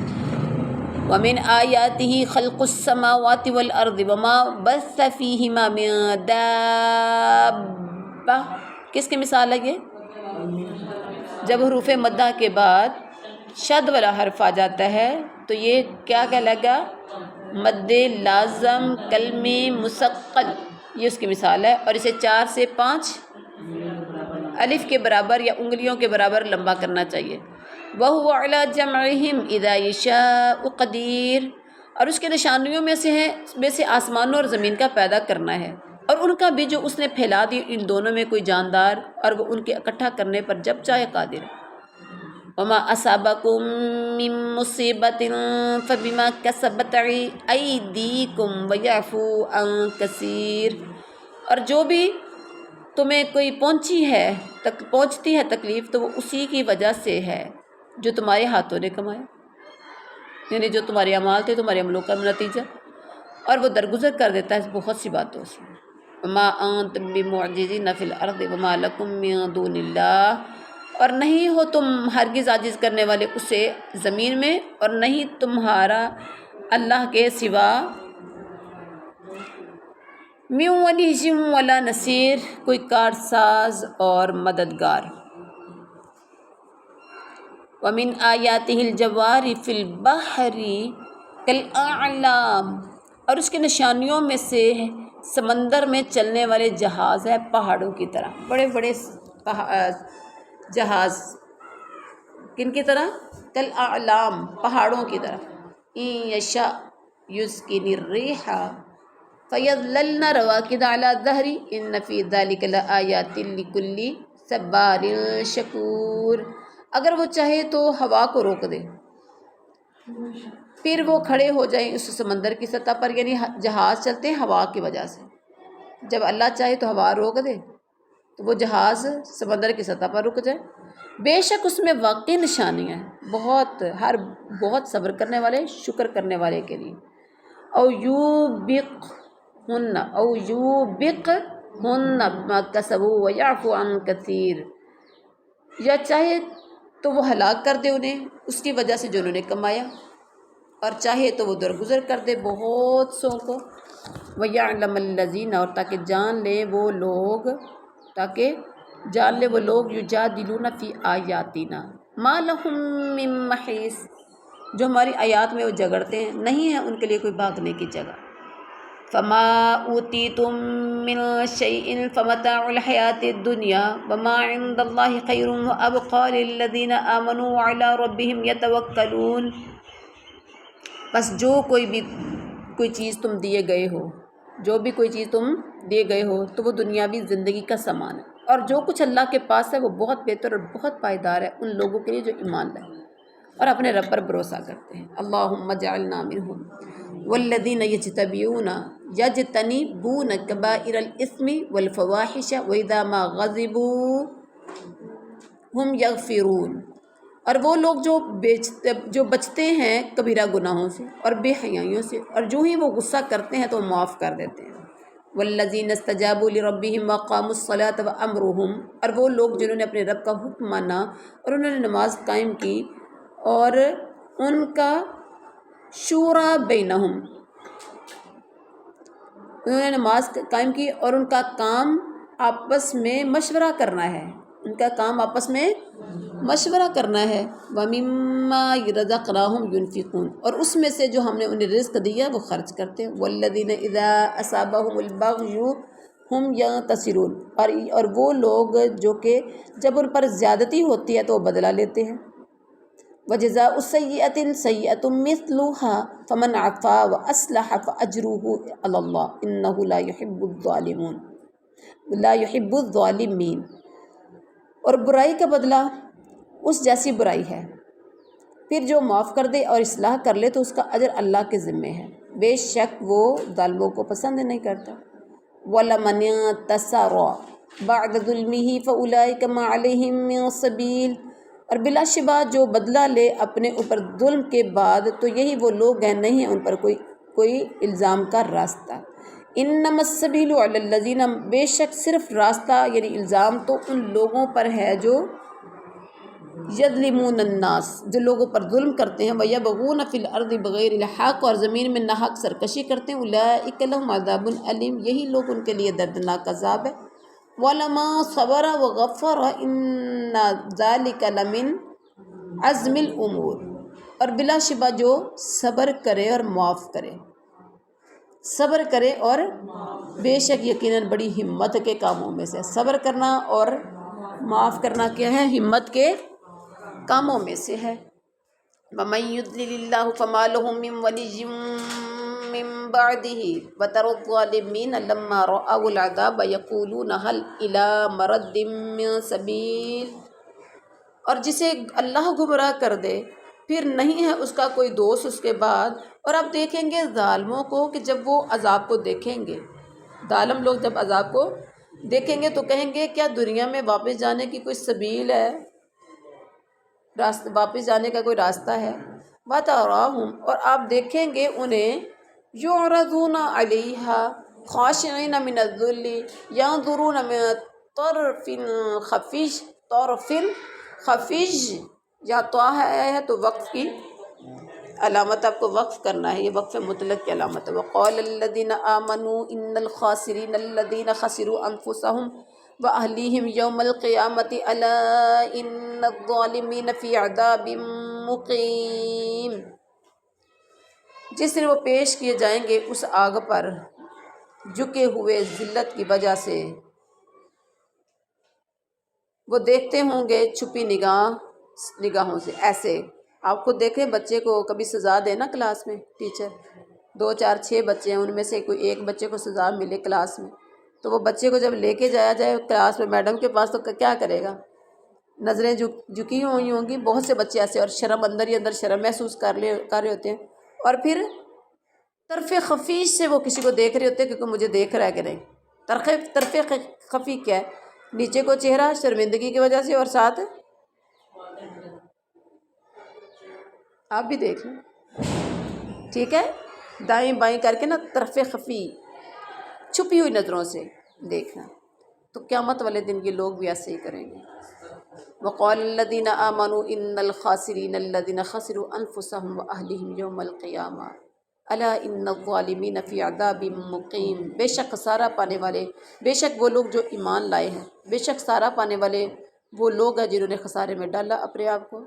وَمِنْ آيَاتِهِ خَلْقُ السَّمَاوَاتِ وَالْأَرْضِ وَمَا بَثَّ فِيهِمَا مِن دَابَّةٍ، کس کی مثال ہے یہ؟ جب حروف مدہ کے بعد شد والا حرف آ جاتا ہے تو یہ کیا کہلائے گا؟ مد لازم کلمی مثقل، یہ اس کی مثال ہے، اور اسے 4 سے 5 الف کے برابر یا انگلیوں کے برابر لمبا کرنا چاہیے۔ وَهُوَ عَلَى جَمْعِهِمْ إِذَا يَشَاءُ قَدِيرٌ، اور اس کے نشانیوں میں سے آسمانوں اور زمین کا پیدا کرنا ہے، اور ان کا بھی جو اس نے پھیلا دی ان دونوں میں کوئی جاندار، اور وہ ان کے اکٹھا کرنے پر جب چاہے قادر ہے۔ وَمَا أَصَابَكُم مِّن مُّصِيبَةٍ فَبِمَا كَسَبَتْ أَيْدِيكُمْ وَيَعْفُو عَن كَثِيرٍ، اور جو بھی تمہیں کوئی پہنچتی ہے تکلیف تو وہ اسی کی وجہ سے ہے جو تمہارے ہاتھوں نے کمایا، یعنی جو تمہارے اعمال تھے، تمہارے عملوں کا نتیجہ، اور وہ درگزر کر دیتا ہے بہت سی باتوں سے۔ وَمَا أَنتُم بِمُعْجِزِينَ فِي الْأَرْضِ وَمَا لَكُم مِّن دُونِ اللَّهِ، اور نہیں ہو تم ہرگز عاجز کرنے والے اسے زمین میں، اور نہیں تمہارا اللہ کے سوا من ولی ولا نصیر، کوئی کارساز اور مددگار۔ وَمِنْ آيَاتِهِ الْجَوَارِ فِي الْبَحْرِ كَالْأَعْلَامِ، اور اس کے نشانیوں میں سے سمندر میں چلنے والے جہاز ہے پہاڑوں کی طرح، بڑے بڑے جہاز، کن کی طرح؟ کالأعلام، پہاڑوں کی طرح۔ إِن يَشَأْ يُسْكِنِ الرِّيحَ فَيَظْلَلْنَ رَوَاكِدَ عَلَى ظَهْرِهِ إِنَّ فِي ذَلِكَ لَآيَاتٍ لِكُلِّ صَبَّارٍ شَكُورٍ، اگر وہ چاہے تو ہوا کو روک دے، پھر وہ کھڑے ہو جائیں اس سمندر کی سطح پر، یعنی جہاز چلتے ہیں ہوا کی وجہ سے، جب اللہ چاہے تو ہوا روک دے تو وہ جہاز سمندر کی سطح پر رک جائے۔ بے شک اس میں واقعی نشانیاں ہیں بہت صبر کرنے والے، شکر کرنے والے کے لیے۔ او یوبقہن بما کسبوا ویعفو عن کثیر، یا چاہے تو وہ ہلاک کر دے انہیں اس کی وجہ سے جو انہوں نے کمایا، اور چاہے تو وہ درگزر کر دے بہت سو کو۔ وَيَعْلَمَ الَّذِينَ، اور تاکہ جان لے وہ لوگ یجادلون فی آیاتنا ما لہم من محیص، جو ہماری آیات میں وہ جھگڑتے ہیں، نہیں ہے ان کے لیے کوئی بھاگنے کی جگہ۔ فما اوتیتم من شیء فمتاع الحیاۃ الدنیا وما عند اللہ خیر وابقی للذین آمنوا وعلی ربہم یتوکلون، بس جو کوئی چیز تم دیے گئے ہو تو وہ دنیاوی زندگی کا سامان ہے، اور جو کچھ اللہ کے پاس ہے وہ بہت بہتر اور بہت پائیدار ہے ان لوگوں کے لیے جو ایمان لائے اور اپنے رب پر بھروسہ کرتے ہیں۔ اللہم اجعلنا منہم والذین یجتنبون کبائر الاثم والفواحش واذا ما غضبوا ہم یغفرون، اور وہ لوگ جو بچتے ہیں کبیرہ گناہوں سے اور بے حیائیوں سے، اور جو ہی وہ غصہ کرتے ہیں تو وہ معاف کر دیتے ہیں۔ والذین استجابوا لربہم وقاموا الصلاۃ وامرهم، اور وہ لوگ جنہوں نے اپنے رب کا حکم مانا اور انہوں نے نماز قائم کی، اور ان کا شورا بینہم، انہوں نے نماز قائم کی اور ان کا کام آپس میں مشورہ کرنا ہے، وَمِمَّا رَزَقْنَاهُمْ يُنْفِقُونَ، اور اس میں سے جو ہم نے انہیں رزق دیا وہ خرچ کرتے ہیں۔ وَالَّذِينَ إِذَا أَصَابَهُمُ الْبَغْيُ هُمْ يَنْتَصِرُونَ، اور وہ لوگ جو کہ جب ان پر زیادتی ہوتی ہے تو وہ بدلہ لیتے ہیں۔ وَجَزَاءُ سَيِّئَةٍ سَيِّئَةٌ مِثْلُهَا فَمَنْ عَفَا وَأَصْلَحَ فَأَجْرُهُ عَلَى اللَّهِ إِنَّهُ لا يحب الظالمین، اور برائی کا بدلہ اس جیسی برائی ہے، پھر جو معاف کر دے اور اصلاح کر لے تو اس کا اجر اللہ کے ذمے ہے، بے شک وہ ظالموں کو پسند نہیں کرتا۔ وَلَمَنِ انتَصَرَ بَعْدَ ظُلْمِهِ فَأُولَئِكَ مَا عَلَيْهِم مِّن سَبِيلٍ، اور بلا شبہ جو بدلہ لے اپنے اوپر ظلم کے بعد تو یہی وہ لوگ ہیں، نہیں ہے ان پر کوئی الزام کا راستہ۔ انما السبیل علی الذین، بے شک صرف راستہ یعنی الزام تو ان لوگوں پر ہے جو یظلمون الناس، جو لوگوں پر ظلم کرتے ہیں، وَيَبْغُونَ فِي الْأَرْضِ بِغَيْرِ الْحَقِّ، اور زمین میں ناحق سرکشی کرتے ہیں، اولئک لہم عذاب علیم، یہی لوگ ان کے لیے دردناک عذاب ہے۔ وَلَمَا صَبَرَ وَغَفَّرَ إِنَّ ذَلِكَ لَمِنْ عَزْمِ الْأُمُورِ، اور بلا شبہ جو صبر کرے اور معاف کرے، صبر کرے اور بے شک یقیناً بڑی ہمت کے کاموں میں سے، صبر کرنا اور معاف کرنا کیا ہے؟ ہمت کے کاموں میں سے ہے۔ وَمَن يُضْلِلِ اللَّهُ فَمَا لَهُ مِن وَلِيٍّ مِّن بَعْدِهِ وَتَرَى الظَّالِمِينَ لَمَّا رَأَوُا الْعَذَابَ يَقُولُونَ هَلْ إِلَىٰ مَرَدٍّ مِّن سَبِيلٍ، اور جسے اللہ گمراہ کر دے پھر نہیں ہے اس کا کوئی دوست اس کے بعد۔ اور اب دیکھیں گے ظالموں کو کہ جب وہ عذاب کو دیکھیں گے، ظالم لوگ جب عذاب کو دیکھیں گے تو کہیں گے کیا دنیا میں واپس جانے کی کوئی سبیل ہے، واپس جانے کا کوئی راستہ ہے؟ وَتَرَاهُمْ، اور آپ دیکھیں گے انہیں، يُعْرَضُونَ عَلَيْهَا خَاشِعِينَ مِنَ الذُّلِّ يَنظُرُونَ مِن طَرْفٍ خَفِيٍّ، یا تو ہے تو وقف کی علامت، آپ کو وقف کرنا ہے، یہ وقف مطلق کی علامت ہے۔ وَقَالَ الَّذِينَ آمَنُوا إِنَّ الْخَاسِرِينَ الَّذِينَ خَسِرُوا أَنفُسَهُمْ وَأَهْلِيهِمْ يَوْمَ الْقِيَامَةِ أَلَا إِنَّ الظَّالِمِينَ فِي عَذَابٍ مُقِيمٍ، جس دن وہ پیش کیے جائیں گے اس آگ پر جھکے ہوئے ذلت کی وجہ سے، وہ دیکھتے ہوں گے چھپی نگاہوں سے۔ ایسے آپ خود دیکھیں، بچے کو کبھی سزا دے نا کلاس میں ٹیچر، 2 4 6 بچے ہیں، ان میں سے کوئی ایک بچے کو سزا ملے کلاس میں، تو وہ بچے کو جب لے کے جایا جائے کلاس میں میڈم کے پاس تو کیا کرے گا؟ نظریں جھکی ہوئی ہوں گی، بہت سے بچے ایسے، اور شرم اندر ہی اندر شرم محسوس کر رہے ہوتے ہیں، اور پھر طرف خفی سے وہ کسی کو دیکھ رہے ہوتے ہیں کیونکہ مجھے دیکھ رہا ہے کہ نہیں۔ طرف خفی کیا ہے؟ نیچے کو چہرہ شرمندگی کی وجہ سے، اور ساتھ آپ بھی دیکھ لیں، ٹھیک ہے، دائیں بائیں کر کے نا طرف خفی، چھپی ہوئی نظروں سے دیکھنا، تو قیامت والے دن یہ لوگ بھی ایسے ہی کریں گے۔ وَقَالَ الَّذِينَ آمَنُوا إِنَّ الْخَاسِرِينَ الَّذِينَ خَسِرُوا أَنفُسَهُمْ وَأَهْلِيهِمْ يَوْمَ الْقِيَامَةِ أَلَا إِنَّ الظَّالِمِينَ فِي عَذَابٍ مُقِيمٍ، بے شک خسارہ پانے والے، بے شک وہ لوگ جو ایمان لائے ہیں، بے شک خسارہ پانے والے وہ لوگ ہیں جنہوں نے خسارے میں ڈالا اپنے آپ کو۔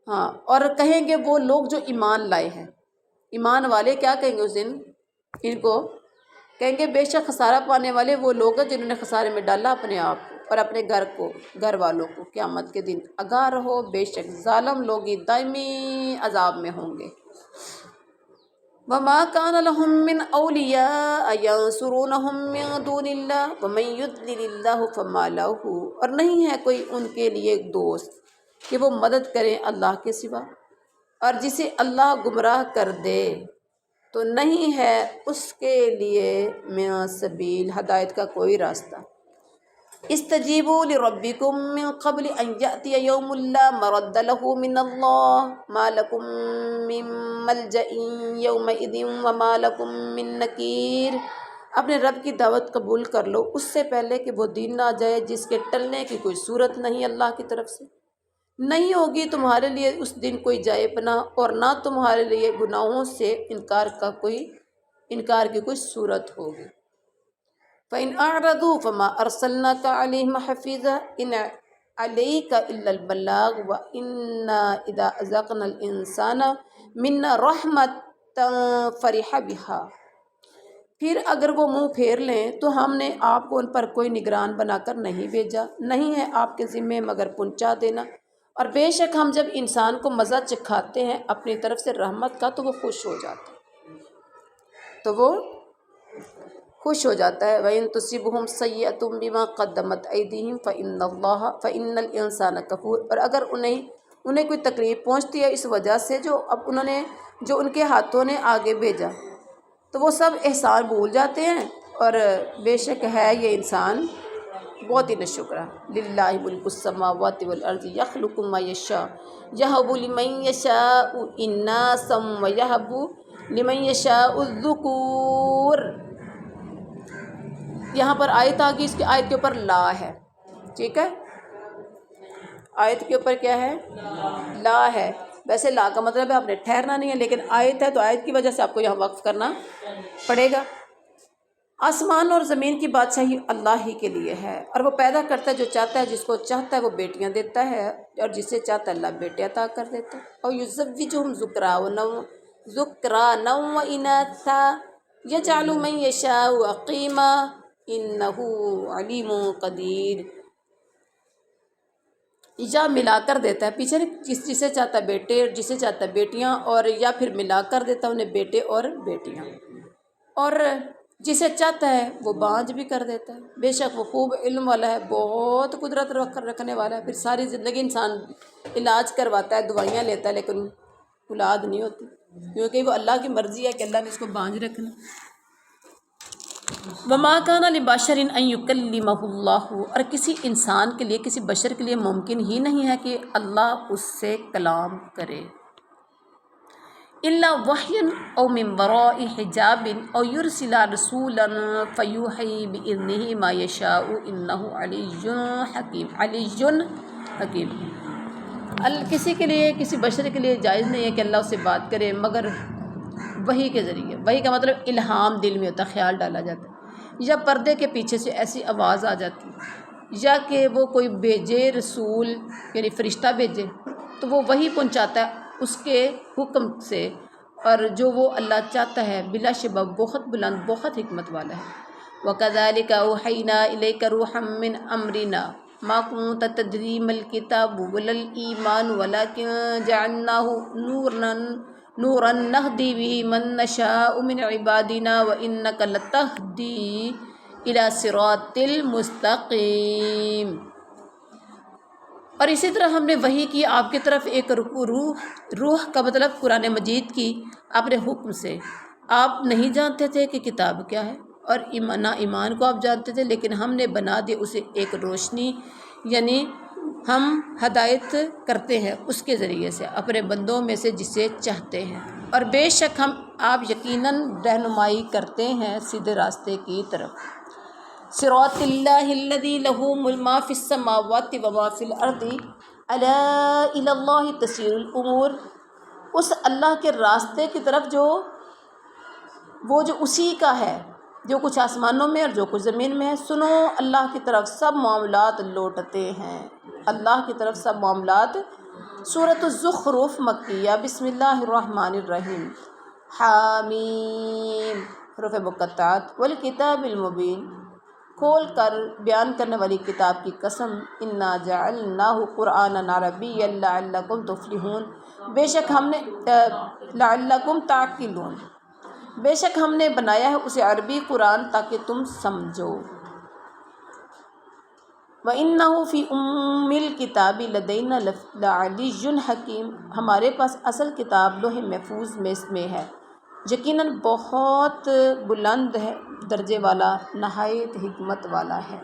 ہاں، اور کہیں گے وہ لوگ جو ایمان لائے ہیں، ایمان والے کیا کہیں گے اس دن؟ ان کو کہیں گے بے شک خسارہ پانے والے وہ لوگ ہیں جنہوں نے خسارے میں ڈالا اپنے آپ کو اور اپنے گھر والوں کو، قیامت کے دن آگاہ رہو، بے شک ظالم لوگ ہی دائمی عذاب میں ہوں گے۔ وَمَا كَانَ لَهُم مِّنْ أَوْلِيَاءَ يَنصُرُونَهُم مِّن دُونِ اللَّهِ وَمَن يُضْلِلِ اللَّهُ فَمَا لَهُ، اور نہیں ہے کوئی ان کے لیے دوست کہ وہ مدد کریں اللہ کے سوا، اور جسے اللہ گمراہ کر دے تو نہیں ہے اس کے لیے من سبیل، ہدایت کا کوئی راستہ۔ استجیبوا لربکم من قبل ان یأتی یوم لا مرد له من اللہ ما لکم من ملجأ یومئذ وما لکم من نکیر، اپنے رب کی دعوت قبول کر لو اس سے پہلے کہ وہ دن نہ جائے جس کے ٹلنے کی کوئی صورت نہیں اللہ کی طرف سے، نہیں ہوگی تمہارے لیے اس دن کوئی جائے پناہ، اور نہ تمہارے لیے گناہوں سے انکار کی کوئی صورت ہوگی۔ فَإِنْ أَعْرَضُوا فَمَا أَرْسَلْنَاكَ عَلَيْهِمْ حَفِيظًا إِنْ عَلَيْكَ إِلَّا الْبَلَاغُ وَإِنَّا إِذَا أَذَقْنَا الْإِنسَانَ مِنَّا رَحْمَةً فَرِحَ بِهَا، پھر اگر وہ منہ پھیر لیں تو ہم نے آپ کو ان پر کوئی نگران بنا کر نہیں بھیجا، نہیں ہے آپ کے ذمے مگر پہنچا دینا، اور بے شک ہم جب انسان کو مزہ چکھاتے ہیں اپنی طرف سے رحمت کا تو وہ خوش ہو جاتا ہے، وَإِن تُصِبْهُمْ سَيِّئَةٌ بِمَا قَدَّمَتْ أَيْدِيهِمْ فَإِنَّ الْإِنسَانَ كَفُورٌ، اور اگر انہیں کوئی تکلیف پہنچتی ہے اس وجہ سے جو ان کے ہاتھوں نے آگے بھیجا تو وہ سب احسان بھول جاتے ہیں، اور بے شک ہے یہ انسان بہت ہی ناشکرا۔ للہ ملک السماوات والارض یخلق ما یشاء یہب لمن یشاء اناسا ویہب لمن یشاء الذکور، یہاں پر آیت آ گئی، اس کی آیت کے اوپر لا ہے، ٹھیک ہے، آیت کے اوپر کیا ہے؟ لا ہے۔ ویسے لا کا مطلب ہے آپ نے ٹھہرنا نہیں ہے، لیکن آیت ہے تو آیت کی وجہ سے آپ کو یہاں وقف کرنا پڑے گا۔ آسمان اور زمین کی بادشاہی اللہ ہی کے لیے ہے، اور وہ پیدا کرتا ہے جو چاہتا ہے، جس کو چاہتا ہے وہ بیٹیاں دیتا ہے، اور جسے چاہتا ہے اللہ بیٹے عطا کر دیتا ہے۔ اور یزوجہم ذکرانا و اناثا یجعل من یشاء عقیما انہ علیم قدیر۔ یا ملا کر دیتا ہے، پیچھے جسے چاہتا ہے بیٹے اور جسے چاہتا ہے بیٹیاں، اور یا پھر ملا کر دیتا ہے انہیں بیٹے اور بیٹیاں، اور جسے چاہتا ہے وہ بانجھ بھی کر دیتا ہے۔ بے شک وہ خوب علم والا ہے، بہت قدرت رکھنے والا ہے۔ پھر ساری زندگی انسان علاج کرواتا ہے، دوائیاں لیتا ہے، لیکن اولاد نہیں ہوتی، کیونکہ وہ اللہ کی مرضی ہے کہ اللہ نے اس کو بانجھ رکھنا۔ وما کان لبشر ان یکلمہ اللہ، اور کسی انسان کے لیے، کسی بشر کے لیے ممکن ہی نہیں ہے کہ اللہ اس سے کلام کرے، الا وحی او من وراء حجاب او یرسل رسولا فیوحی باذنہ ما یشاء انہ علی حکیم۔ کسی کے لیے، کسی بشر کے لیے جائز نہیں ہے کہ اللہ اس سے بات کرے مگر وحی کے ذریعے۔ وحی کا مطلب الہام دل میں ہوتا ہے، خیال ڈالا جاتا ہے، یا پردے کے پیچھے سے ایسی آواز آ جاتی، یا کہ وہ کوئی بھیجے رسول، یعنی فرشتہ بھیجے تو وہ وحی پہنچاتا ہے اس کے حکم سے، اور جو وہ اللہ چاہتا ہے بلا شبہ بہت بلند، بہت حکمت والا ہے۔ وَكَذَلِكَ أَوْحَيْنَا إِلَيْكَ رُوحًا مِّنْ أَمْرِنَا مَا كُنتَ تَدْرِي مَا الْكِتَابُ وَلَا الْإِيمَانُ وَلَكِنْ جَعَلْنَاهُ نوراً نهدی بہ من نشاء من عبادنا وإنک لتہدی الی صراط المستقیم۔ اور اسی طرح ہم نے وحی کی آپ کی طرف ایک روح کا مطلب قرآن مجید کی اپنے حکم سے۔ آپ نہیں جانتے تھے کہ کتاب کیا ہے، اور نہ ایمان کو آپ جانتے تھے، لیکن ہم نے بنا دی اسے ایک روشنی، یعنی ہم ہدایت کرتے ہیں اس کے ذریعے سے اپنے بندوں میں سے جسے چاہتے ہیں، اور بے شک آپ یقیناً رہنمائی کرتے ہیں سیدھے راستے کی طرف۔ صراط اللہ الذی لہ ما فی السماوات وما فی الارض الا الی اللہ تسیر الامور، اس اللہ کے راستے کی طرف جو اسی کا ہے، جو کچھ آسمانوں میں اور جو کچھ زمین میں ہے۔ سنو، اللہ کی طرف سب معاملات لوٹتے ہیں، اللہ کی طرف سب معاملات۔ سورۃ الزخرف مکیہ، بسم اللہ الرحمن الرحیم، حامیم، حروف مقطعات، والکتاب المبین، کھول کر بیان کرنے والی کتاب کی قسم، انا جعلناہ قرآنا عربیا لعلکم تفلحون، بے شک ہم نے لعلکم تعقلون، بے شک ہم نے بنایا ہے اسے عربی قرآن تاکہ تم سمجھو۔ وَإِنَّهُ فِي أُمِّ الْكِتَابِ لَدَيْنَا لَعَلِيٌّ حَكِيمٌ، ہمارے پاس اصل کتاب لوح محفوظ میں ہے، یقیناً بہت بلند ہے درجے والا، نہایت حکمت والا ہے،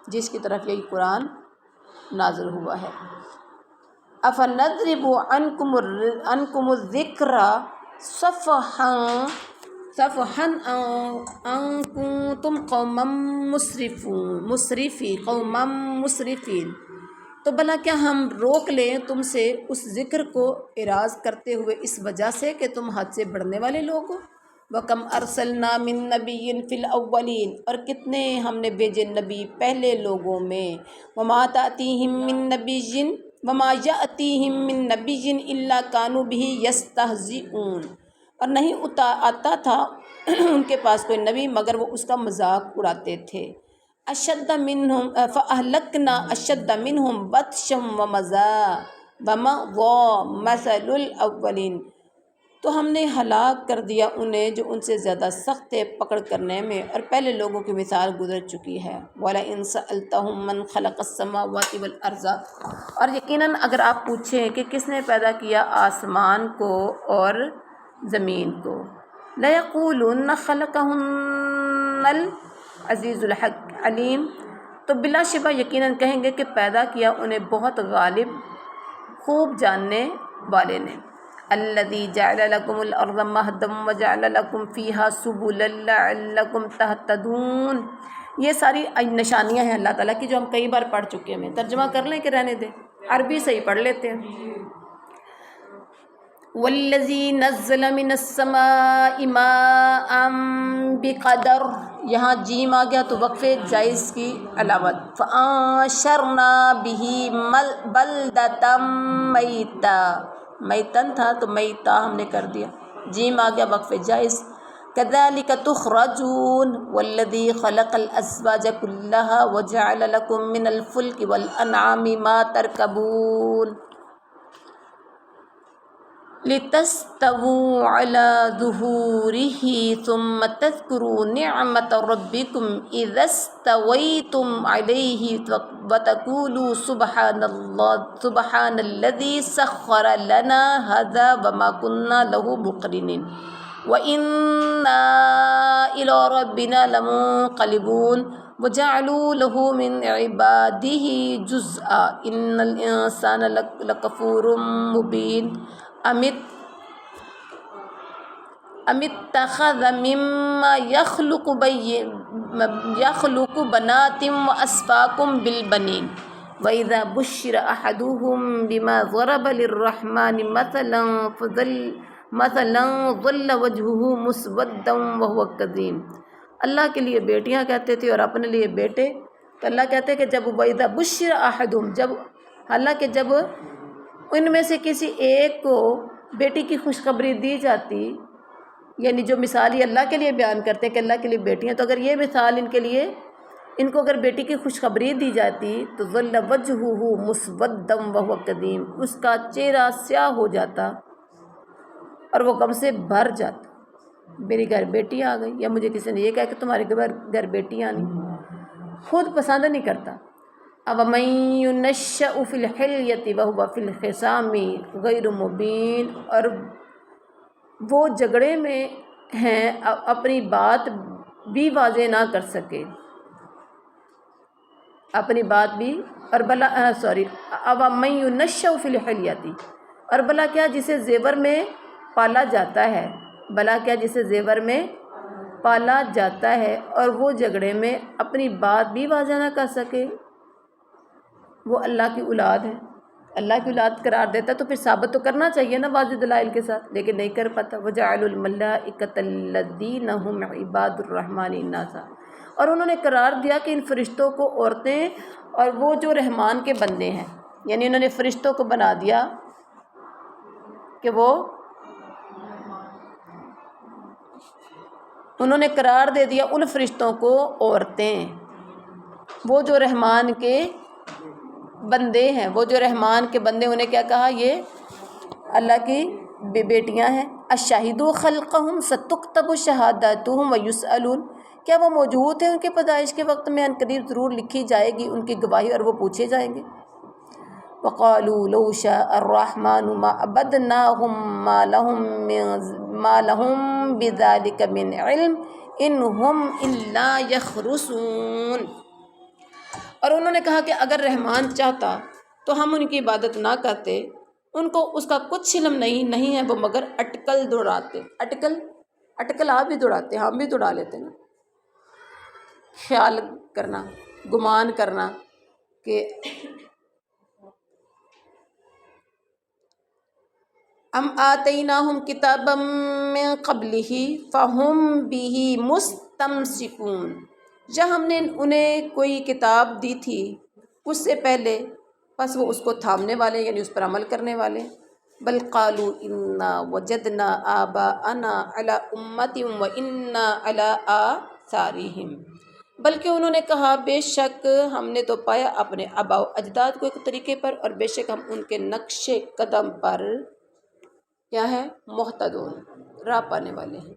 جس کی طرف یہی قرآن نازل ہوا ہے۔ أَفَنَضْرِبُ عَنْكُمُ الذِّكْرَ صَفْحًا أَن كُنتُمْ قَوْمًا مُسْرِفِينَ، تو بھلا کیا ہم روک لیں تم سے اس ذکر کو اعراض کرتے ہوئے اس وجہ سے کہ تم حد سے بڑھنے والے لوگ ہو۔ وَكَمْ أَرْسَلْنَا مِن نَبِيٍّ فِي الْأَوَّلِينَ، اور کتنے ہم نے بھیجے نبی پہلے لوگوں میں۔ وَمَا يَأْتِيهِم مِّن نَبِيٍّ إِلَّا كَانُوا بِهِ يَسْتَهْزِئُونَ، اور نہیں آتا تھا ان کے پاس کوئی نبی مگر وہ اس کا مذاق اڑاتے تھے۔ فَأَهْلَكْنَا أَشَدَّ مِنْهُمْ بَطْشًا وَمَثَلُ الْأَوَّلِينَ، تو ہم نے ہلاک کر دیا انہیں جو ان سے زیادہ سخت ہے پکڑ کرنے میں، اور پہلے لوگوں کی مثال گزر چکی ہے۔ وَلَئِن سَأَلْتَهُم مَّنْ خَلَقَ السَّمَاوَاتِ وَالْأَرْضَ، اور یقیناً اگر آپ پوچھیں کہ کس نے پیدا کیا آسمان کو اور زمین کو، لَيَقُولُنَّ خَلَقَهُنَّ الْعَزِيزُ الْعَلِيمُ، تو بلا شبہ یقیناً کہیں گے کہ پیدا کیا انہیں بہت غالب، خوب جاننے والے نے۔ الذی جعل لکم الارض مہدا وجعل لکم فیہا سبلا لعلکم تہتدون. یہ ساری نشانیاں ہیں اللہ تعالیٰ کی جو ہم کئی بار پڑھ چکے ہیں. ترجمہ کر لیں کہ رہنے دیں؟ عربی سے ہی پڑھ لیتے ہیں. والذی نزل من السماء ماء بقدر، یہاں جیم آ گیا تو وقفے جائز کی علامت. فانشرنا به بلدۃ میتا، میتن تھا تو میتا ہم نے کر دیا، جیم آ گیا وقفے جائز. كذلك تخرجون والذي خلق الأزواج كلها وجعل لكم من الفلك والأنعام ما تركبون لتستووا على ظهوره ثم تذكروا نعمة ربكم إذا استويتم عليه وتقولوا سبحان الذي سخر لنا هذا وما كنا له مقرنين وَإِنَّا إِلَىٰ رَبِّنَا لَمُنقَلِبُونَ وَجَعَلُوا لَهُ مِنْ عِبَادِهِ جُزْءًا إِنَّ الْإِنسَانَ لَكَفُورٌ مُّبِينٌ. أَمِ اتَّخَذَ مِمَّا يَخْلُقُ بَنَاتٍ وَأَصْفَاكُم بِالْبَنِينَ وَإِذَا بُشِّرَ أَحَدُهُم بِمَا ضَرَبَ لِلرَّحْمَٰنِ مثلاً ظل وجهه مسودا وهو كظيم. اللہ کے لیے بیٹیاں کہتے تھے اور اپنے لیے بیٹے. تو اللہ کہتے ہیں کہ جب وَإِذَا بُشِّرَ أَحَدُهُم، حالانکہ جب ان میں سے کسی ایک کو بیٹی کی خوشخبری دی جاتی، یعنی جو مثال یہ اللہ کے لیے بیان کرتے ہیں کہ اللہ کے لیے بیٹیاں، تو اگر یہ مثال ان کے لیے، ان کو اگر بیٹی کی خوشخبری دی جاتی تو ظل وجهه مسودا وهو كظيم، اس کا چہرہ سیاہ ہو جاتا اور وہ غم سے بھر جاتا. میری گھر بیٹی آ گئی، یا مجھے کسی نے یہ کہا کہ تمہارے گھر بیٹی آنی، خود پسند نہیں کرتا. أَوَمَن يُنَشَّأُ فِي الْحِلْيَةِ وَهُوَ فِي الْخِصَامِ غَيْرُ مُبِينٍ، اور وہ جھگڑے میں ہیں اپنی بات بھی واضح نہ کر سکے، اپنی بات بھی. اور أَوَمَن يُنَشَّأُ فِي الْحِلْيَةِ، اور بلا کیا جسے زیور میں پالا جاتا ہے، بلا کیا جسے زیور میں پالا جاتا ہے اور وہ جھگڑے میں اپنی بات بھی واضح نہ کر سکے، وہ اللہ کی اولاد ہے. اللہ کی اولاد قرار دیتا تو پھر ثابت تو کرنا چاہیے نا واضح دلائل کے ساتھ، لیکن نہیں کر پاتا. وَجَعَلُوا الْمَلَائِكَةَ الَّذِينَ هُمْ عِبَادُ الرَّحْمَٰنِ إِنَاثًا، اور انہوں نے قرار دیا کہ ان فرشتوں کو عورتیں، اور وہ جو رحمان کے بندے ہیں، یعنی انہوں نے فرشتوں کو بنا دیا کہ وہ، انہوں نے قرار دے دیا ان فرشتوں کو عورتیں، وہ جو رحمان کے بندے ہیں، وہ جو رحمان کے بندے، انہیں کیا کہا؟ یہ اللہ کی بیٹیاں ہیں. الشاہدوا خلقہم ستکتب شہادتہم ویسألون، کیا وہ موجود ہیں ان کے پیدائش کے وقت میں؟ عنقریب ضرور لکھی جائے گی ان کی گواہی اور وہ پوچھے جائیں گے. وقالوا لو شاء الرحمن ما عبدناهم ما لهم بذلك من علم ان هم الا يخرصون. اور انہوں نے کہا کہ اگر رحمان چاہتا تو ہم ان کی عبادت نہ کرتے، ان کو اس کا کچھ علم نہیں ہے، وہ مگر اٹکل دوڑاتے. اٹکل آپ بھی دوڑاتے، ہم بھی دوڑا لیتے نا. خیال کرنا، گمان کرنا کہ ام آتیناہم کتابا من قبلہ فہم بہ مستمسکون، یا ہم نے انہیں کوئی کتاب دی تھی اس سے پہلے، بس وہ اس کو تھامنے والے، یعنی اس پر عمل کرنے والے. بل قالوا انا وجدنا آباءنا علی امۃ وانا علی آثارہم، بلکہ انہوں نے کہا بے شک ہم نے تو پایا اپنے آباء و اجداد کو ایک طریقے پر، اور بے شک ہم ان کے نقش قدم پر کیا ہے؟ مہتدون، راہ پانے والے ہیں.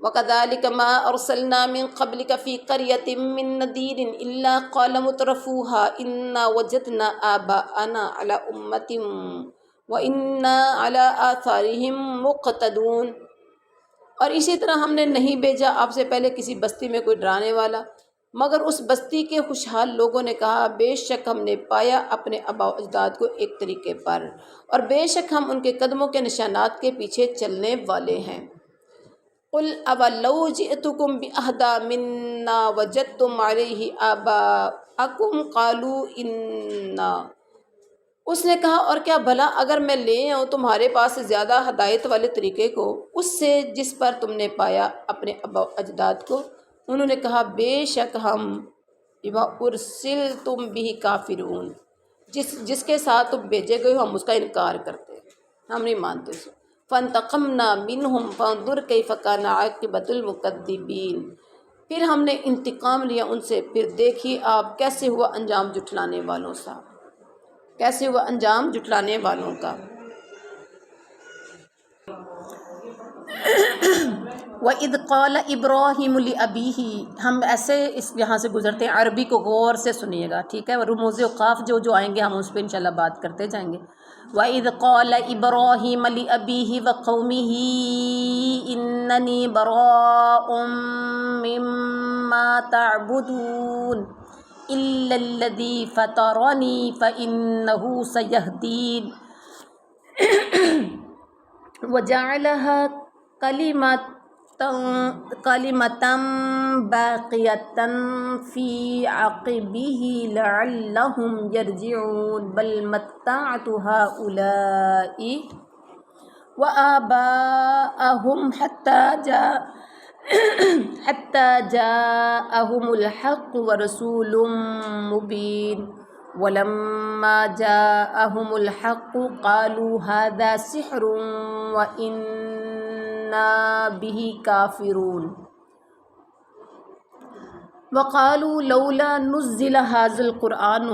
وَكَذَلِكَ مَا أَرْسَلْنَا مِن قَبْلِكَ فِي قَرْيَةٍ مِّن نَّذِيرٍ إِلَّا قَالَ مُتْرَفُوهَا إِنَّا وَجَدْنَا آبَاءَنَا عَلَىٰ أُمَّةٍ وَإِنَّا عَلَىٰ آثَارِهِم مُّقْتَدُونَ. اور اسی طرح ہم نے نہیں بھیجا آپ سے پہلے کسی بستی میں کوئی ڈرانے والا مگر اس بستی کے خوشحال لوگوں نے کہا بے شک ہم نے پایا اپنے آباء و اجداد کو ایک طریقے پر، اور بے شک ہم ان کے قدموں کے نشانات کے پیچھے چلنے والے ہیں۔ قُلْ أَوَلَوْ جِئْتُكُمْ بِأَهْدَىٰ مِمَّا وَجَدتُّمْ عَلَيْهِ آبَاءَكُمْ قَالُوا إِنَّا، اس نے کہا اور کیا بھلا اگر میں لے آؤں تمہارے پاس زیادہ ہدایت والے طریقے کو اس سے جس پر تم نے پایا اپنے آباء و اجداد کو؟ انہوں نے کہا بے شک ہم بما ارسلتم بہ کافرون، جس کے ساتھ تم بھیجے گئے ہو ہم اس کا انکار کرتے ہیں، ہم نہیں مانتے اسے۔ فانتقمنا منہم فانظر کیف کان عاقبۃ المکذبین، پھر ہم نے انتقام لیا ان سے، پھر دیکھیے آپ کیسے ہوا انجام جھٹلانے والوں کا، کیسے ہوا انجام جھٹلانے والوں کا۔ وَإِذْ قَالَ إِبْرَاهِيمُ لِأَبِيهِ، ہم ایسے یہاں سے گزرتے ہیں، عربی کو غور سے سنیے گا، ٹھیک ہے، رموز و قاف جو آئیں گے ہم اس پہ انشاءاللہ بات کرتے جائیں گے۔ وَإِذْ قَالَ إِبْرَاهِيمُ لِأَبِيهِ وَقَوْمِهِ إِنَّنِي بَرَاءٌ مِّمَّا تَعْبُدُونَ إِلَّا الَّذِي فَطَرَنِي فَإِنَّهُ سَيَهْدِينِ وَجَعَلَهَا کلمۃ باقیۃ فی عقبہ لعلہم یرجعون بل متعت ہؤلاء وآباءہم حتی جاءہم الحق ورسول مبین ولما جاءہم الحق قالوا ھذا سحر وإنا به کافرون وقالوا لولا نزل ھذا القرآن،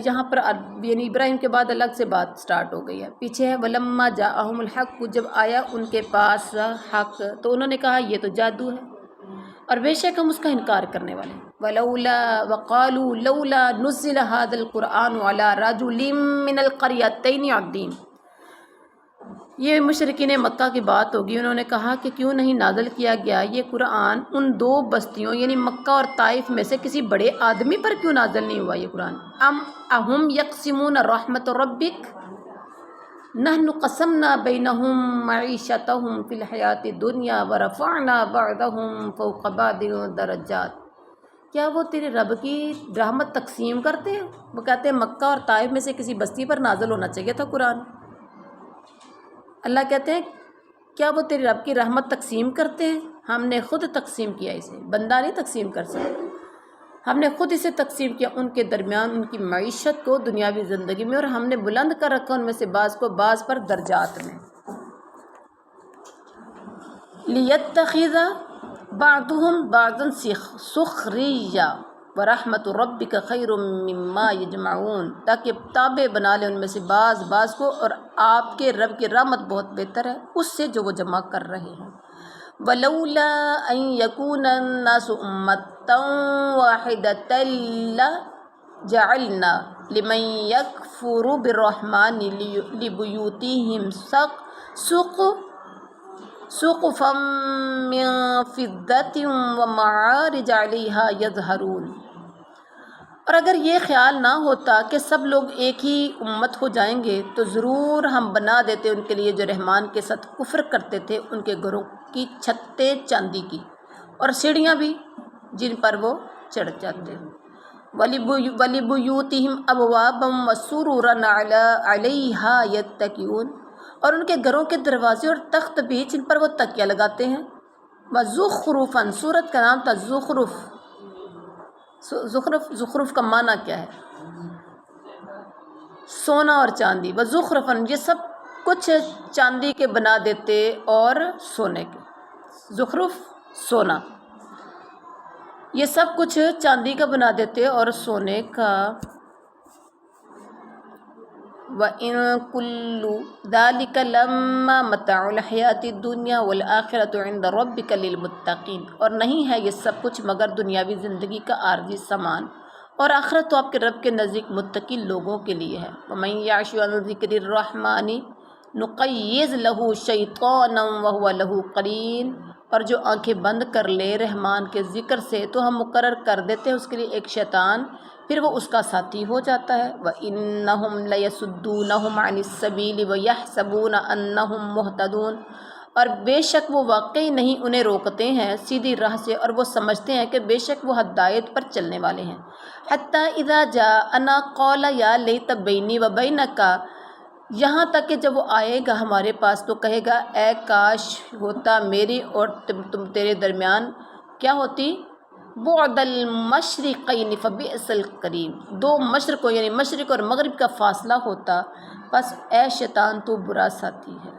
یہاں پر یعنی ابراہیم کے بعد الگ سے بات سٹارٹ ہو گئی ہے، پیچھے ہے ولما جاءہم الحق، جب آیا ان کے پاس حق تو انہوں نے کہا یہ تو جادو ہے اور بے شک ہم اس کا انکار کرنے والے ہیں۔ وقالوا لولا نزل ھذا القرآن علی رجل من القریتین عظیم، یہ مشرکین مکہ کی بات ہوگی، انہوں نے کہا کہ کیوں نہیں نازل کیا گیا یہ قرآن ان دو بستیوں یعنی مکہ اور طائف میں سے کسی بڑے آدمی پر، کیوں نازل نہیں ہوا یہ قرآن؟ اہم یقسمون رحمت ربک نحن قسمنا بینہم معیشتہم فی الحیاۃ الدنیا ورفعنا بعضہم فوق بعض درجات، کیا وہ تیرے رب کی رحمت تقسیم کرتے ہیں؟ وہ کہتے ہیں مکہ اور طائف میں سے کسی بستی پر نازل ہونا چاہیے تھا قرآن۔ اللہ کہتے ہیں کیا وہ تیرے رب کی رحمت تقسیم کرتے ہیں؟ ہم نے خود تقسیم کیا، اسے بندہ نہیں تقسیم کر سکتا، ہم نے خود اسے تقسیم کیا ان کے درمیان ان کی معیشت کو دنیاوی زندگی میں، اور ہم نے بلند کر رکھا ان میں سے بعض کو بعض پر درجات میں۔ لیتخذ بعضهم بعضا سخریا ورحمت ربک خیر مما یجمعون، تاکہ تابع بنا لے ان میں سے بعض بعض کو، اور آپ کے رب کی رحمت بہت بہتر ہے اس سے جو وہ جمع کر رہے ہیں۔ ولولا ان یکون الناس امۃ واحدۃ لجعلنا لمن یکفر بالرحمن لبیوتہم سقفا من فضۃ ومعارج علیہا یظہرون، اور اگر یہ خیال نہ ہوتا کہ سب لوگ ایک ہی امت ہو جائیں گے تو ضرور ہم بنا دیتے ان کے لیے جو رحمان کے ساتھ کفر کرتے تھے ان کے گھروں کی چھتیں چاندی کی اور سیڑھیاں بھی جن پر وہ چڑھ جاتے ہیں۔ وَلِبُيُوتِهِمْ أَبْوَابًا وَسُرُرًا عَلَيْهَا يَتَّكِئُونَ، اور ان کے گھروں کے دروازے اور تخت بھی جن پر وہ تکیہ لگاتے ہیں۔ وَزُخْرُفًا، سورت کا نام تھا زخرف۔ زخرف کا معنی کیا ہے؟ سونا اور چاندی۔ وزخرفًا، یہ سب کچھ چاندی کے بنا دیتے اور سونے کے، زخرف سونا، یہ سب کچھ چاندی کا بنا دیتے اور سونے کا۔ وَإِن كُلُّ ذَلِكَ لَمَّا مَتَاعُ الْحَيَاةِ الدُّنْيَا وَالْآخِرَةُ عِندَ رَبِّكَ لِلْمُتَّقِينَ، اور نہیں ہے یہ سب کچھ مگر دنیاوی زندگی کا عارضی سامان، اور آخرت تو آپ کے رب کے نزدیک متقی لوگوں کے لیے ہے۔ وَمَن يَعْشُ عَن ذِكْرِ الرَّحْمَنِ نُقَيِّضْ لَهُ شَيْطَانًا وَهُوَ لَهُ قَرِينٌ، اور جو آنکھیں بند کر لے رحمان کے ذکر سے تو ہم مقرر کر دیتے ہیں اس کے لیے ایک شیطان، پھر وہ اس کا ساتھی ہو جاتا ہے۔ وَإِنَّهُمْ لَيَصُدُّونَهُمْ عَنِ السَّبِيلِ وَيَحْسَبُونَ أَنَّهُمْ مُهْتَدُونَ، اور بے شک وہ واقعی نہیں انہیں روکتے ہیں سیدھی راہ سے، اور وہ سمجھتے ہیں کہ بے شک وہ ہدایت پر چلنے والے ہیں۔ حَتَّى إِذَا جَاءَنَا قَالَ يَا لَيْتَ بَيْنِي وَبَيْنَكَ، یہاں تک کہ جب وہ آئے گا ہمارے پاس تو کہے گا اے کاش ہوتا میری اور تم تیرے درمیان کیا ہوتی، بعد المشرقین فبئس القرین، دو مشرقوں یعنی مشرق اور مغرب کا فاصلہ ہوتا، بس اے شیطان تو برا ساتھی ہے۔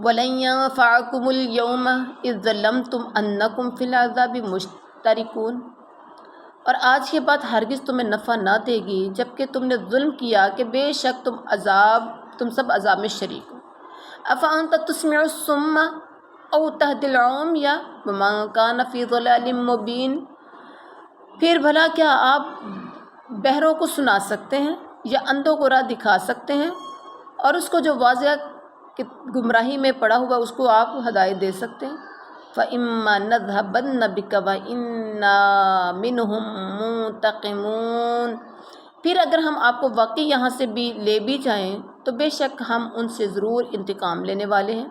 وَلَن يَنفَعَكُمُ الْيَوْمَ إِذ ظَلَمْتُمْ أَنَّكُمْ فِي الْعَذَابِ مُشْتَرِكُونَ، اور آج کے بعد ہرگز تمہیں نفع نہ دے گی جبکہ تم نے ظلم کیا کہ بے شک تم سب عذاب میں شریک ہو۔ أَفَأَنْتَ تُسْمِعُ الصُّمَّ أَوْ تَهْدِي الْعُمْيَ وَمَنْ كَانَ فِي ضَلَالٍ مُّبِينٍ، پھر بھلا کیا آپ بہروں کو سنا سکتے ہیں یا اندھوں کو راہ دکھا سکتے ہیں، اور اس کو جو واضح گمراہی میں پڑا ہوا اس کو آپ ہدایت دے سکتے ہیں۔ فَإِمَّا نَذْهَبَنَّ بِكَ وَإِنَّا مِنْهُمْ مُنْتَقِمُونَ، پھر اگر ہم آپ کو واقعی یہاں سے بھی لے بھی جائیں تو بے شک ہم ان سے ضرور انتقام لینے والے ہیں۔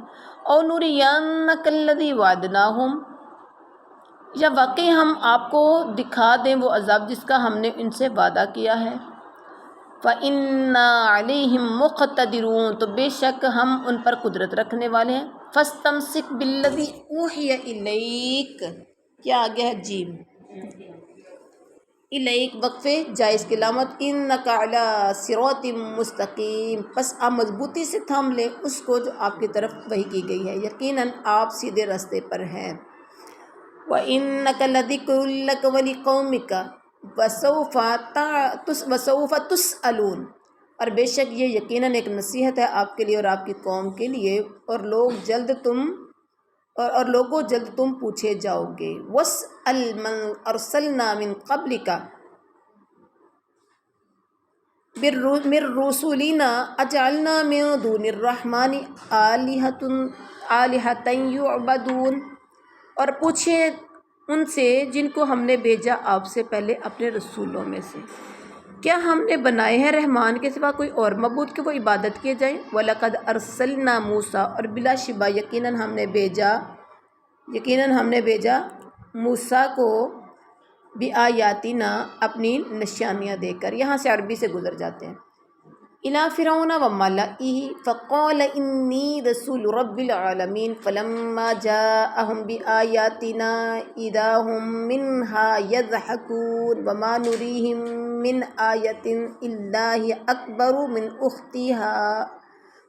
أَوْ نُرِيَنَّكَ الَّذِي وَعَدْنَاهُمْ، یا واقعی ہم آپ کو دکھا دیں وہ عذاب جس کا ہم نے ان سے وعدہ کیا ہے۔ فَإِنَّا عَلَيْهِمْ مُقْتَدِرُونَ، تو بے شک ہم ان پر قدرت رکھنے والے ہیں۔ فَاسْتَمْسِكْ بِالَّذِي أُوحِيَ إِلَيْكَ، کیا آگیا ہے جیم الیک وقفے جائز کی علامت، انک علی صراط مستقیم، پس آپ مضبوطی سے تھام لیں اس کو جو آپ کی طرف وحی کی گئی ہے، یقیناً آپ سیدھے راستے پر ہیں۔ وَإِنَّكَ لَذِكْرٌ لَكَ وَلِقَوْمِكَ وَسَوْفَ تُسْأَلُونَ، اور بے شک یہ یقیناً ایک نصیحت ہے آپ کے لیے اور آپ کی قوم کے لیے، اور لوگوں جلد تم پوچھے جاؤ گے۔ وَاسْأَلْ مَنْ أَرْسَلْنَا مِنْ قَبْلِكَ مِنْ رُسُلِنَا أَجَعَلْنَا مِنْ دُونِ الرَّحْمَنِ آلِهَةً يُعْبَدُونَ، اور پوچھیں ان سے جن کو ہم نے بھیجا آپ سے پہلے اپنے رسولوں میں سے، کیا ہم نے بنائے ہیں رحمان کے سوا کوئی اور معبود کہ وہ عبادت کیے جائیں۔ وَلَقَدْ أَرْسَلْنَا مُوسَىٰ، اور بلا شبہ یقیناً ہم نے بھیجا موسیٰ کو بِآیاتِنَا، اپنی نشانیاں دے کر، یہاں سے عربی سے گزر جاتے ہیں، إِلَىٰ فِرْعَوْنَ وَمَلَئِهِ فَقَالَ إِنِّي رَسُولُ رَبِّ الْعَالَمِينَ فَلَمَّا جَاءَهُم بِآيَاتِنَا إِذَا هُم مِّنْهَا يَضْحَكُونَ وَمَا نُرِيهِم مِّنْ آيَةٍ إِلَّا هِيَ أَكْبَرُ مِنْ أُخْتِهَا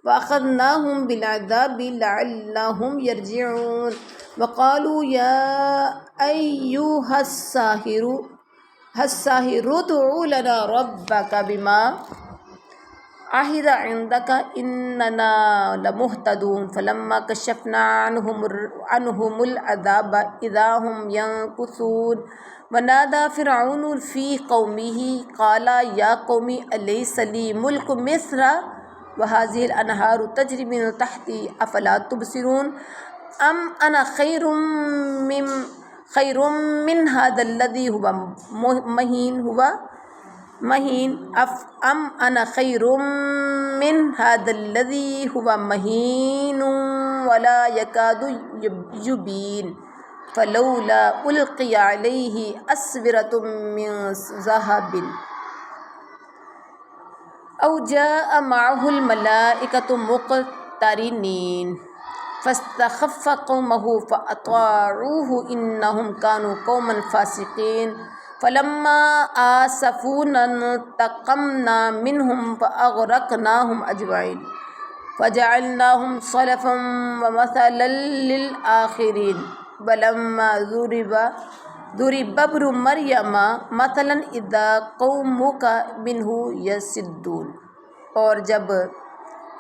وَأَخَذْنَاهُم بِالْعَذَابِ لَعَلَّهُمْ يَرْجِعُونَ وَقَالُوا يَا أَيُّهَ السَّاحِرُ ادْعُ لَنَا رَبَّكَ بِمَا عَهِدَ عِندَكَ إِنَّنَا لَمُهْتَدُونَ فَلَمَّا كَشَفْنَا عَنْهُمُ الْعَذَابَ إِذَا هُمْ يَنكُثُونَ وَنَادَى فِرْعَوْنُ فِي قَوْمِهِ قَالَ يَا قَوْمِ أَلَيْسَ لِي مُلْكُ مِصْرَ وَهَٰذِهِ الْأَنْهَارُ تَجْرِي مِن تَحْتِي أَفَلَا تُبْصِرُونَ أَمْ أَنَا خَيْرٌ مِّنْ هَٰذَا الَّذِي هُوَ مَهِينٌ أَمْ أَنَا خَيْرٌ مِّنْ هَٰذَا الَّذِي هُوَ مَهِينٌ وَلَا يَكَادُ يُبِينُ فَلَوْلَا أُلْقِيَ عَلَيْهِ أَسْوِرَةٌ مِّن ذَهَبٍ أَوْ جَاءَ مَعَهُ الْمَلَائِكَةُ مُقْتَرِنِينَ فَاسْتَخَفَّ قَوْمَهُ فَأَطَاعُوهُ إِنَّهُمْ كَانُوا قَوْمًا فَاسِقِينَ فَلَمَّا آسَفُونَا انتَقَمْنَا مِنْهُمْ فَأَغْرَقْنَاهُمْ أَجْمَعِينَ فَجَعَلْنَاهُمْ سَلَفًا وَمَثَلًا لِلْآخِرِينَ وَلَمَّا ضُرِبَ ابْنُ مَرْيَمَ مَثَلًا إِذَا قَوْمُكَ مِنْهُ يَصِدُّونَ، اور جب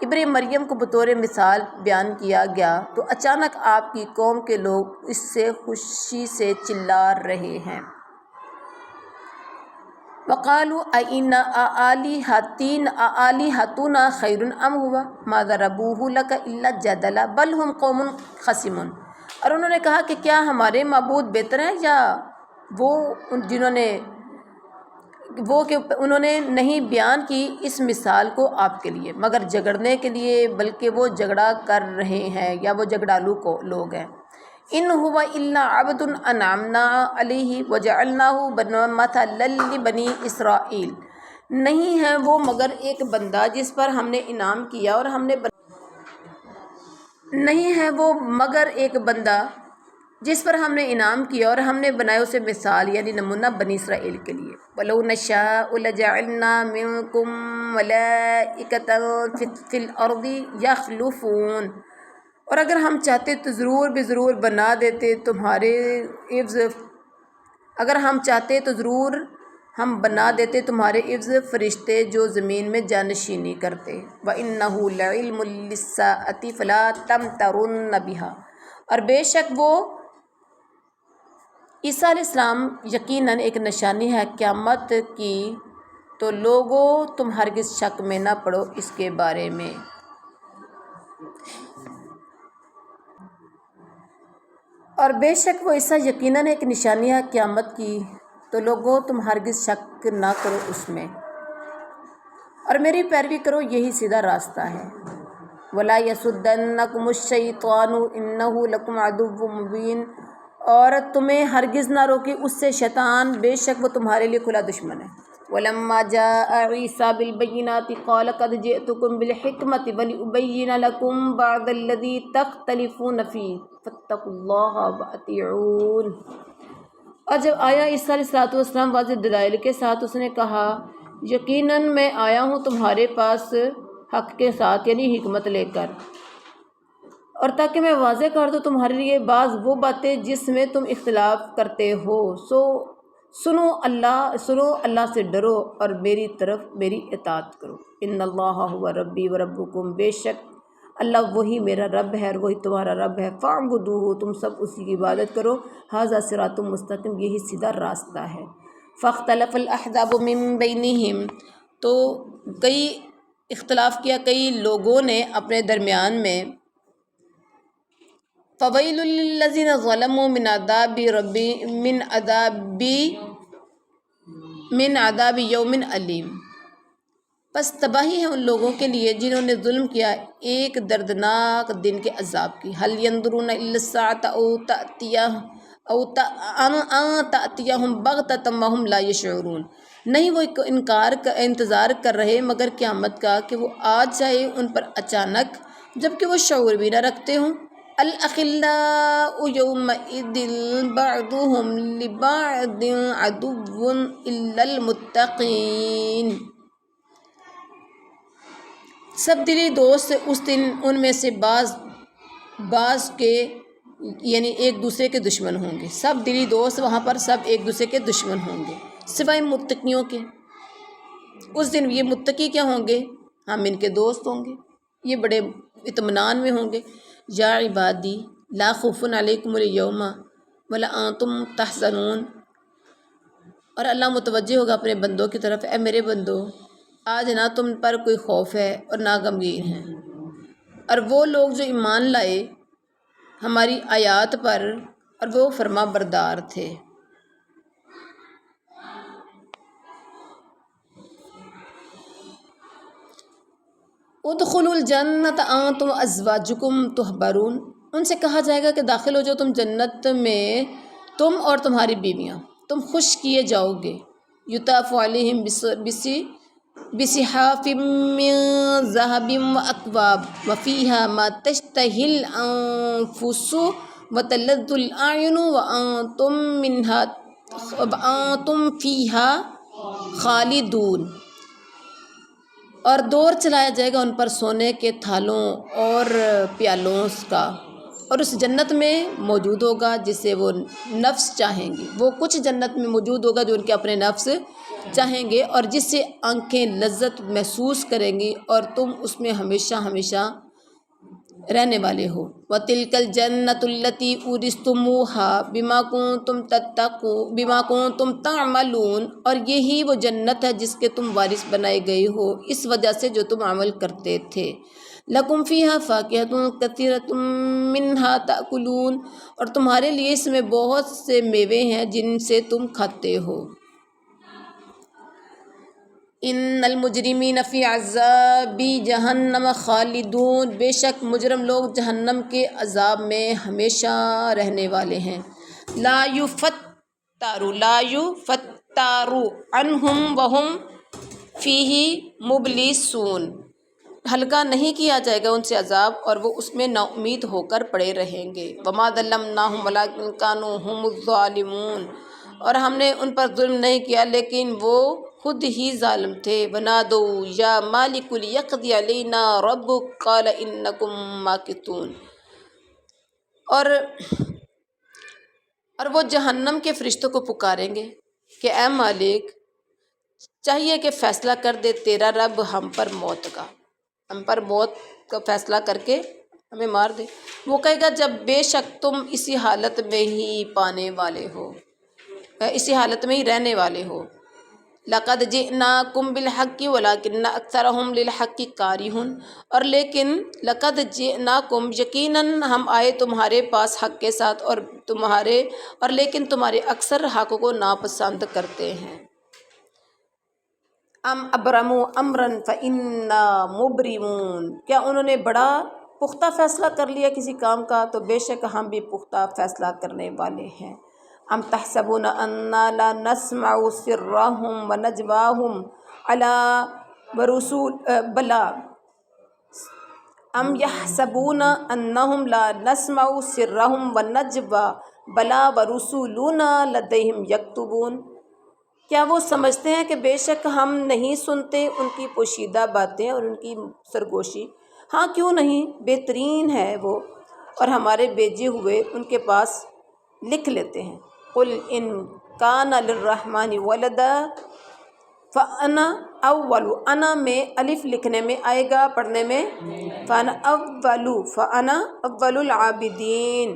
ابن مریم کو بطور مثال بیان کیا گیا تو اچانک آپ کی قوم کے لوگ اس سے خوشی سے چلا رہے ہیں۔ وقالوا آلہتنا خیر ام ہوا ما ضربوہ لک الا جدلا بل ہم قوم خصمون، اور انہوں نے کہا کہ کیا ہمارے معبود بہتر ہیں یا وہ کہ انہوں نے نہیں بیان کی اس مثال کو آپ کے لیے مگر جھگڑنے کے لیے، بلکہ وہ جھگڑا کر رہے ہیں یا وہ جھگڑالو لوگ ہیں۔ ان هو الا عبد انعمنا علیہ وجعلناہ مثلا لبنی اسرائیل، نہیں ہے وہ مگر ایک بندہ جس پر ہم نے انعام کیا اور ہم نے بنایا اسے مثال یعنی نمونہ بنی اسرائیل کے لیے۔ وَلَوْ نَشَاءُ لَجَعَلْنَا مِنْكُمْ مَلَائِكَةً فِي الْأَرْضِ يَخْلُفُونَ، اور اگر ہم چاہتے تو ضرور بنا دیتے تمہارے عوض فرشتے جو زمین میں جانشینی کرتے۔ وَإِنَّهُ لَعِلْمٌ لِلسَّاعَةِ فَلَا تَمْتَرُنَّ بِهَا، اور بے شک وہ عیسیٰ علیہ السلام یقیناً ایک نشانی ہے قیامت کی، تو لوگوں تم ہرگز شک میں نہ پڑو اس کے بارے میں۔ اور بے شک وہ عیسیٰ یقیناً ایک نشانی ہے قیامت کی، تو لوگوں تم ہرگز شک نہ کرو اس میں، اور میری پیروی کرو، یہی سیدھا راستہ ہے۔ وَلَا يَصُدَّنَّكُمُ الشَّيْطَانُ إِنَّهُ لَكُمْ عَدُوٌّ مُّبِينٌ، اور تمہیں ہرگز نہ روکے اس سے شیطان، بے شک وہ تمہارے لیے کھلا دشمن ہے۔ وَلَمَّا جَاءَ عِيسَىٰ بِالْبَيِّنَاتِ قَالَ قَدْ جِئْتُكُم بِالْحِكْمَةِ وَلِأُبَيِّنَ لَكُم بَعْضَ الَّذِي تَخْتَلِفُونَ فِيهِ فَاتَّقُوا اللَّهَ وَأَطِيعُونِ، اور جب آیا عیسیٰ علیہ السلام واضح دلائل کے ساتھ، اس نے کہا یقیناً میں آیا ہوں تمہارے پاس حق کے ساتھ یعنی حکمت لے کر، اور تاکہ میں واضح کر دوں تمہارے لیے بعض وہ باتیں جس میں تم اختلاف کرتے ہو، سنو اللہ سے ڈرو اور میری اطاعت کرو۔ ان اللہ هو ربی و ربکم، بے شک اللہ وہی میرا رب ہے اور وہی تمہارا رب ہے۔ فاعبدوہ، تم سب اسی کی عبادت کرو۔ ھذا صراط مستقیم، یہی سیدھا راستہ ہے۔ فاختلف الاحزاب من بینہم، تو کئی اختلاف کیا کئی لوگوں نے اپنے درمیان میں۔ فویل للذین ظلموا من عذاب یوم علیم، پس تباہی ہے ان لوگوں کے لیے جنہوں نے ظلم کیا ایک دردناک دن کے عذاب کی۔ هل ينظرون الا الساعة ان تأتیہم بغتۃ وہم لا یشعرون، نہیں وہ انتظار کر رہے مگر قیامت کا کہ وہ آ جائے ان پر اچانک جبکہ وہ شعور بھی نہ رکھتے ہوں۔ الاخلاء یومئذ بعضهم لبعض عدو الا المتقین، سب دلی دوست اس دن ان میں سے بعض کے یعنی ایک دوسرے کے دشمن ہوں گے۔ سب دلی دوست وہاں پر سب ایک دوسرے کے دشمن ہوں گے سوائے متقیوں کے۔ اس دن یہ متقی کیا ہوں گے؟ ہم ان کے دوست ہوں گے، یہ بڑے اطمینان میں ہوں گے۔ یا عبادی لا خوف علیکم اليوم ولا انتم تحزنون، اور اللہ متوجہ ہوگا اپنے بندوں کی طرف، اے میرے بندو آج نہ تم پر کوئی خوف ہے اور نہ غمگین ہیں۔ اور وہ لوگ جو ایمان لائے ہماری آیات پر اور وہ فرما بردار تھے۔ ادخلوا الجنت انتم وازواجکم تحبرون، ان سے کہا جائے گا کہ داخل ہو جاؤ تم جنت میں، تم اور تمہاری بیویاں، تم خوش کیے جاؤ گے۔ یطاف علیہم بصحاف من ذہب واکواب وفیہا ما تشتہی الانفس وتلذ الاعین وانتم فیہا خالدون، اور دور چلایا جائے گا ان پر سونے کے تھالوں اور پیالوں کا، اور اس جنت میں موجود ہوگا جسے وہ نفس چاہیں گے، وہ کچھ جنت میں موجود ہوگا جو ان کے اپنے نفس چاہیں گے اور جس سے آنکھیں لذت محسوس کریں گی، اور تم اس میں ہمیشہ ہمیشہ رہنے والے ہو۔ وَتِلْكَ الْجَنَّةُ الَّتِي أُورِثْتُمُوهَا بِمَا كُنتُمْ تَعْمَلُونَ، اور یہی وہ جنت ہے جس کے تم وارث بنائے گئے ہو اس وجہ سے جو تم عمل کرتے تھے۔ لَكُمْ فِيهَا فَاكِهَةٌ كَثِيرَةٌ مِّنْهَا تَأْكُلُونَ، اور تمہارے لیے اس میں بہت سے میوے ہیں جن سے تم کھاتے ہو۔ ان المجرمین فی عذاب جہنم خالدون، بے شک مجرم لوگ جہنم کے عذاب میں ہمیشہ رہنے والے ہیں۔ لا یفتر عنہم وہم فیہ مبلسون، ہلکا نہیں کیا جائے گا ان سے عذاب اور وہ اس میں نا امید ہو کر پڑے رہیں گے۔ وما ظلمناہم ولکن کانوا ھم الظالمون، اور ہم نے ان پر ظلم نہیں کیا لیکن وہ خود ہی ظالم تھے۔ ونادوا یا مالک لیقضی علینا ربک قال انکم ماکثون، اور وہ جہنم کے فرشتوں کو پکاریں گے کہ اے مالک، چاہیے کہ فیصلہ کر دے تیرا رب ہم پر موت کا فیصلہ کر کے ہمیں مار دے۔ وہ کہے گا جب بے شک تم اسی حالت میں ہی پانے والے ہو، اسی حالت میں ہی رہنے والے ہو۔ لَقَدْ جِئْنَاكُمْ بِالْحَقِّ وَلَكِنَّ أَكْثَرَهُمْ لِلْحَقِّ كَارِهُونَ، اور لیکن لَقَدْ جِئْنَاكُمْ، یقیناً ہم آئے تمہارے پاس حق کے ساتھ، اور لیکن تمہارے اکثر حق کو ناپسند کرتے ہیں۔ ام ابرموا امرا فإنا مبرمون، کیا انہوں نے بڑا پختہ فیصلہ کر لیا کسی کام کا، تو بے شک ہم بھی پختہ فیصلہ کرنے والے ہیں۔ ام تحسبون انا لا نسمع سرهم ونجواهم الا ورسول بلا، ام يحسبون انهم لا نسمع سرهم ونجوا بلا ورسولنا لديهم يكتبون، کیا وہ سمجھتے ہیں کہ بے شک ہم نہیں سنتے ان کی پوشیدہ باتیں اور ان کی سرگوشی؟ ہاں کیوں نہیں، بہترین ہے وہ، اور ہمارے بھیجے ہوئے ان کے پاس لکھ لیتے ہیں۔ قل ان کان للرحمن ولدا فانا اول، انا میں الف لکھنے میں آئے گا، پڑھنے میں فانا اول العابدین،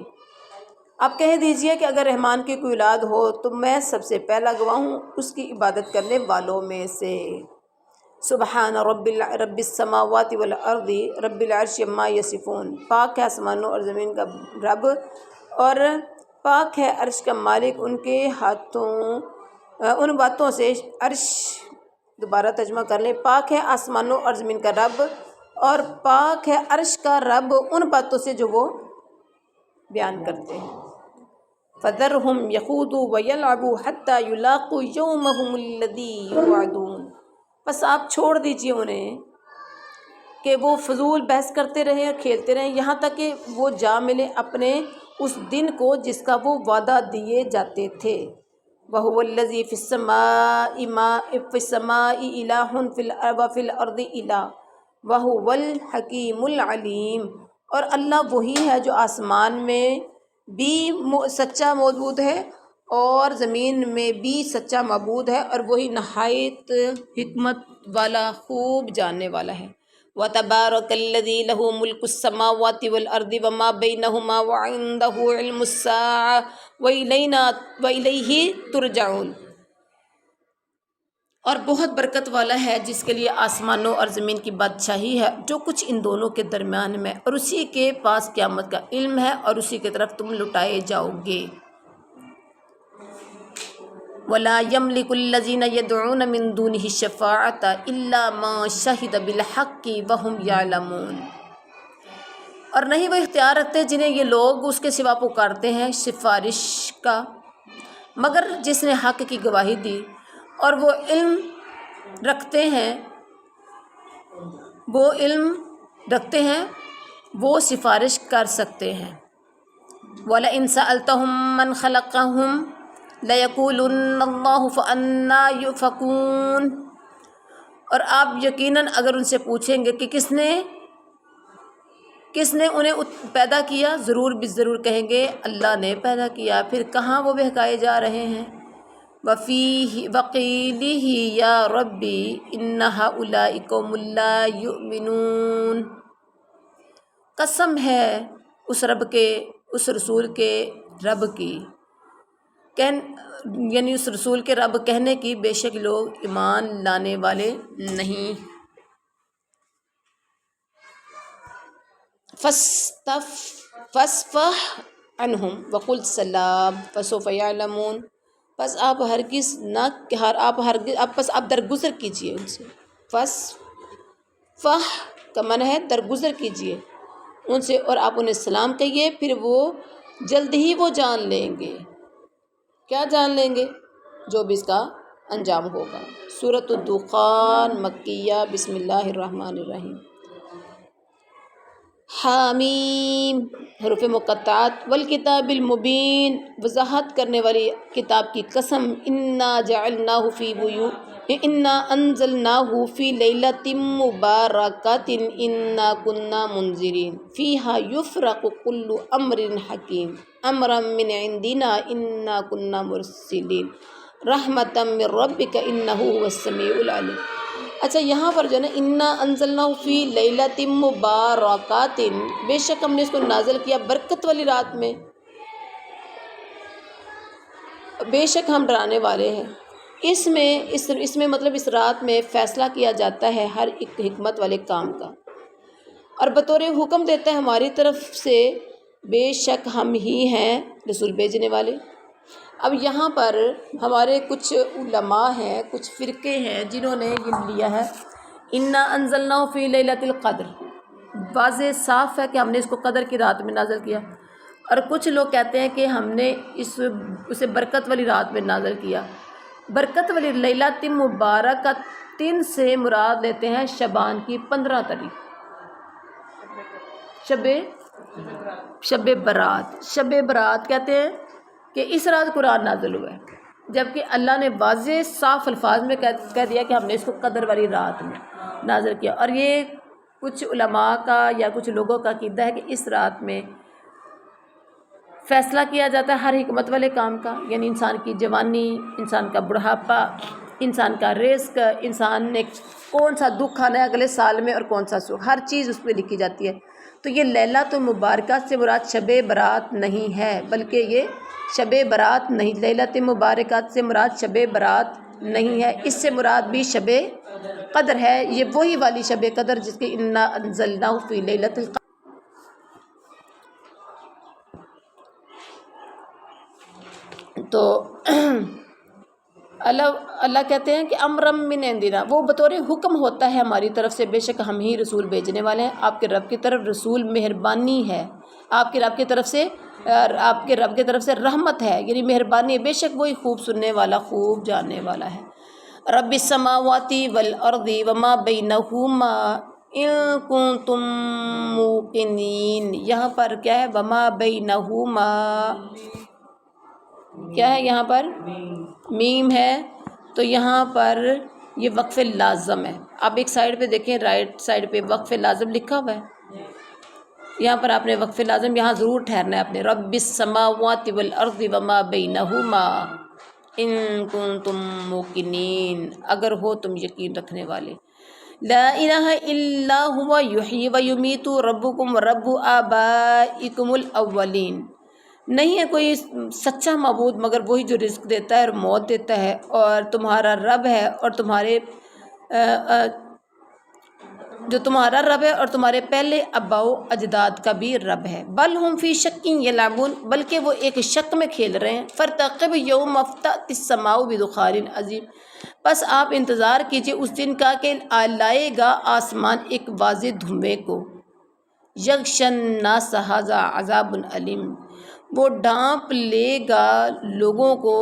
آپ کہہ دیجئے کہ اگر رحمان کی کوئی اولاد ہو تو میں سب سے پہلا گواہ ہوں اس کی عبادت کرنے والوں میں سے۔ سبحان رب السماوات والارض رب العرش عما یصفون، پاک ہے آسمانوں اور زمین کا رب، اور پاک ہے عرش کا مالک ان کے ہاتھوں ان باتوں سے، عرش دوبارہ ترجمہ کر لیں، پاک ہے آسمانوں اور زمین کا رب، اور پاک ہے عرش کا رب ان باتوں سے جو وہ بیان کرتے ہیں۔ فَذَرْهُمْ يَخُوضُوا وَيَلْعَبُوا حَتَّى يُلَاقُوا يَوْمَهُمُ الَّذِي يُوعَدُونَ، بس آپ چھوڑ دیجئے انہیں کہ وہ فضول بحث کرتے رہیں اور کھیلتے رہیں یہاں تک کہ وہ جا ملے اپنے اس دن کو جس کا وہ وعدہ دیے جاتے تھے۔ وَهُوَ الَّذِي فِي السَّمَاءِ إِلَٰهٌ وَفِي الْأَرْضِ إِلَٰهٌ وَهُوَ الْحَكِيمُ الْعَلِيمُ، اور اللہ وہی ہے جو آسمان میں بھی سچا معبود ہے اور زمین میں بھی سچا معبود ہے، اور وہی نہایت حکمت والا، خوب جاننے والا ہے۔ وَتَبَارَكَ الَّذِي لَهُ مُلْكُ السَّمَاوَاتِ وَالْأَرْضِ وَمَا بَيْنَهُمَا وَعِندَهُ عِلْمُ السَّاعَةِ وَإِلَيْهِ تُرْجَعُونَ، اور بہت برکت والا ہے جس کے لیے آسمانوں اور زمین کی بادشاہی ہے، جو کچھ ان دونوں کے درمیان میں، اور اسی کے پاس قیامت کا علم ہے اور اسی کی طرف تم لٹائے جاؤ گے۔ وَلَا يَمْلِكُ الَّذِينَ يَدْعُونَ مِن دُونِهِ الشَّفَاعَةَ إِلَّا مَن شَهِدَ بِالْحَقِّ وَهُمْ يَعْلَمُونَ، اور نہیں وہ اختیار رکھتے جنہیں یہ لوگ اس کے سوا پکارتے ہیں سفارش کا، مگر جس نے حق کی گواہی دی، اور وہ علم رکھتے ہیں وہ سفارش کر سکتے ہیں۔ وَلَئِن سَأَلْتَهُم مَّنْ خَلَقَهُمْ لَيَقُولُنَّ اللَّهُ فَأَنَّىٰ يُؤْفَكُونَ، اور آپ یقیناً اگر ان سے پوچھیں گے کہ کس نے انہیں پیدا کیا، ضرور کہیں گے اللہ نے پیدا کیا، پھر کہاں وہ بہکائے جا رہے ہیں۔ وَقِيلِهِ يَا رَبِّ إِنَّ هَٰؤُلَاءِ قَوْمٌ لَّا يُؤْمِنُونَ، قسم ہے اس رب کے، اس رسول کے رب کی، یعنی اس رسول کے رب کہنے کی، بے شک لوگ ایمان لانے والے نہیں۔ فَاصْفَحْ عَنْهُمْ وَقُلْ سَلَامٌ فَسَوْفَ يَعْلَمُونَ، بس آپ ہرگز نہ آپ درگزر کیجیے ان سے۔ فَاصْفَحْ کا معنی ہے درگزر کیجیے ان سے، اور آپ انہیں سلام کہیے، پھر وہ جلد ہی وہ جان لیں گے۔ کیا جان لیں گے؟ جو بھی اس کا انجام ہوگا۔ سورۃ الدخان مکیہ، بسم اللہ الرحمن الرحیم۔ حامیم، حروف مقطعات، والکتاب المبین، وضاحت کرنے والی کتاب کی قسم، انا انزلناہ فی لیلۃ مبارکۃ انا کنا منذرین فیہا یفرق کل امر حکیم امرا من عندنا انا کنا مرسلین رحمتا من ربک انہ هو السمیع العلیم۔ اچھا، یہاں پر جو ہے نا، انا انزلناہ فی لیلۃ مبارکۃ، بے شک ہم نے اس کو نازل کیا برکت والی رات میں، بے شک ہم ڈرانے والے ہیں۔ اس میں مطلب اس رات میں فیصلہ کیا جاتا ہے ہر ایک حکمت والے کام کا، اور بطور حکم دیتا ہے ہماری طرف سے، بے شک ہم ہی ہیں رسول بھیجنے والے۔ اب یہاں پر ہمارے کچھ علماء ہیں، کچھ فرقے ہیں جنہوں نے یہ لیا ہے انا انزلناہ فی لیلۃ القدر، واضح صاف ہے کہ ہم نے اس کو قدر کی رات میں نازل کیا، اور کچھ لوگ کہتے ہیں کہ ہم نے اسے برکت والی رات میں نازل کیا۔ برکت والی لیلۃ مبارکۃ سے مراد لیتے ہیں شعبان کی 15 تاریخ، شب برات۔ شب برات کہتے ہیں کہ اس رات قرآن نازل ہوا ہے، جبکہ اللہ نے واضح صاف الفاظ میں کہہ دیا کہ ہم نے اس کو قدر والی رات میں نازل کیا۔ اور یہ کچھ علماء کا یا کچھ لوگوں کا عقیدہ ہے کہ اس رات میں فیصلہ کیا جاتا ہے ہر حکمت والے کام کا، یعنی انسان کی جوانی، انسان کا بڑھاپا، انسان کا رزق، انسان نے کون سا دکھ آنا ہے اگلے سال میں اور کون سا سکھ، ہر چیز اس پہ لکھی جاتی ہے۔ تو یہ لیلۃ مبارکہ سے مراد شب برات نہیں ہے، بلکہ یہ شب برات نہیں، لیلۃ مبارکہ سے مراد شب برات نہیں ہے، اس سے مراد بھی شب قدر ہے۔ یہ وہی والی شب قدر جس کی انا انزلناہ فی لیلۃ القدر۔ تو اللہ کہتے ہیں کہ امرم من عندنا، وہ بطور حکم ہوتا ہے ہماری طرف سے، بے شک ہم ہی رسول بھیجنے والے ہیں۔ آپ کے رب کی طرف رسول مہربانی ہے، آپ کے رب کی طرف سے رحمت ہے، یعنی مہربانی ہے، بے شک وہی خوب سننے والا، خوب جاننے والا ہے۔ رب السماوات والارض وما بینہما ان کنتم موقنین، یہاں پر کیا ہے؟ وما بینہما، کیا ہے یہاں پر؟ میم ہے، تو یہاں پر یہ وقف لازم ہے۔ آپ ایک سائڈ پہ دیکھیں، رائٹ سائڈ پہ وقف لازم لکھا ہوا ہے، یہاں پر آپ نے وقف لازم یہاں ضرور ٹھہرنا ہے آپ نے۔ رب السماوات والارض وما بینہما ان کنتم موقنین، اگر ہو تم یقین رکھنے والے۔ لا الہ الا هو یحیی و یمیت ربکم رب آبائکم الاولین، نہیں ہے کوئی سچا معبود مگر وہی جو رزق دیتا ہے اور موت دیتا ہے، اور تمہارا رب ہے اور تمہارے پہلے آباء و اجداد کا بھی رب ہے۔ بل ہم فی شک یلعبون، بلکہ وہ ایک شک میں کھیل رہے ہیں۔ فرتقب یوم تأتی السماء بدخان عظیم، بس آپ انتظار کیجئے اس دن کا کہ لائے گا آسمان ایک واضح دھوئیں کو۔ یغشی الناس ھذا عذاب علیم، وہ ڈھانپ لے گا لوگوں کو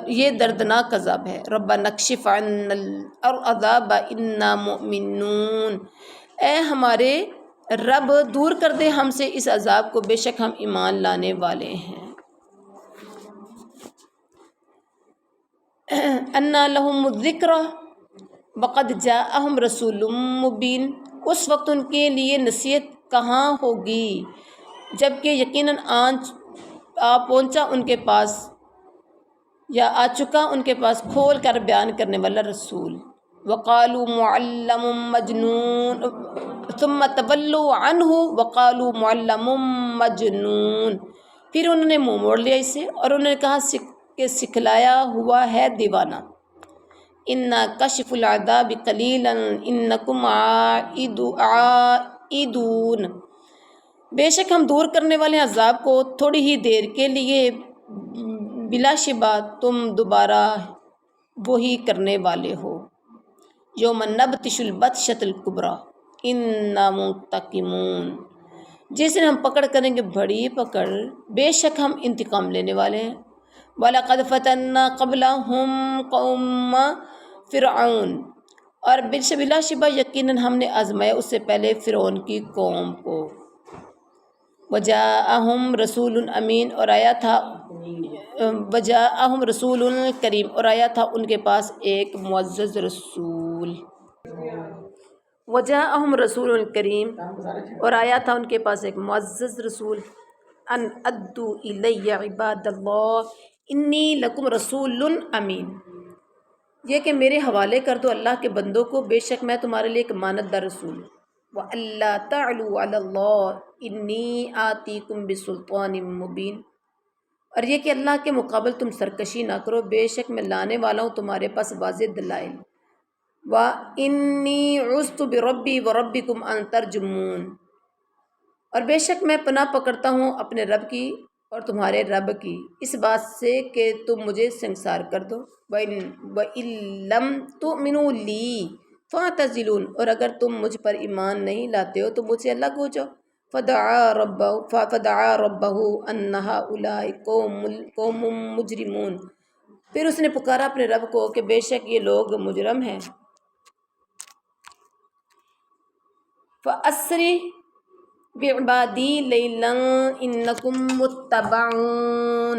یہ دردناک عذاب ہے۔ ربنا اکشف عنا العذاب انا مؤمنون، اے ہمارے رب دور کر دے ہم سے اس عذاب کو، بے شک ہم ایمان لانے والے ہیں۔ انا لہم الذکری وقد جاءہم رسول مبین، اس وقت ان کے لیے نصیحت کہاں ہوگی جبکہ یقیناً آ پہنچا ان کے پاس، یا آ چکا ان کے پاس کھول کر بیان کرنے والا رسول۔ وقالوا معلم مجنون ثم تولوا عنہ وقالوا معلم مجنون، پھر انہوں نے منہ موڑ لیا اس سے اور انہوں نے کہا کہ سکھلایا ہوا ہے دیوانہ۔ انا کشف العذاب قلیلا انکم عائدون، بے شک ہم دور کرنے والے ہیں عذاب کو تھوڑی ہی دیر کے لیے، بلا شبہ تم دوبارہ وہی کرنے والے ہو۔ یوم نبطش البطشۃ الکبریٰ انا منتقمون، جس دن ہم پکڑ کریں گے بڑی پکڑ، بے شک ہم انتقام لینے والے ہیں۔ وَلَقَدْ فَتَنَّا قَبْلَهُمْ قَوْمَ فرعون، اور بلا شبہ یقیناً ہم نے آزمایا اس سے پہلے فرعون کی قوم کو۔ وَجَاءَهُمْ رَسُولٌ أَمِينٌ، اور آیا تھا وَجَاءَهُمْ رَسُولٌ کریم، اور آیا تھا ان کے پاس ایک معزز رسول۔ وَجَاءَهُمْ رَسُولٌ کریم، اور آیا تھا ان کے پاس ایک معزز رسول۔ ان ادوا الی عباد اللہ انی لکم رسول امین، یہ کہ میرے حوالے کر دو اللہ کے بندوں کو، بے شک میں تمہارے لیے ایک امانت دار رسول ہوں۔ وَأَلَّا تَعْلُوا عَلَى اللَّهِ إِنِّي آتِيكُمْ بِسُلْطَانٍ مُبِينٍ، اور یہ کہ اللہ کے مقابل تم سرکشی نہ کرو، بے شک میں لانے والا ہوں تمہارے پاس واضح دلائل۔ وَإِنِّي عُذْتُ بِرَبِّي وَرَبِّكُمْ أَن تَرْجُمُونِ، اور بے شک میں پناہ پکڑتا ہوں اپنے رب کی اور تمہارے رب کی، اس بات سے کہ تم مجھے سنگسار کر دو۔ وَإِن لَّمْ تُؤْمِنُوا لِي فَاعْتَزِلُونِ، اور اگر تم مجھ پر ایمان نہیں لاتے ہو تو مجھ سے الگ ہو جاؤ۔ فَدَعَا رَبَّهُ أَنَّ هَؤُلَاءِ قَوْمٌ مُجْرِمُونَ، پھر اس نے پکارا اپنے رب کو کہ بے شک یہ لوگ مجرم ہیں۔ فَأَسْرِ بِعِبَادِي لَيْلًا إِنَّكُمْ مُتَّبَعُونَ،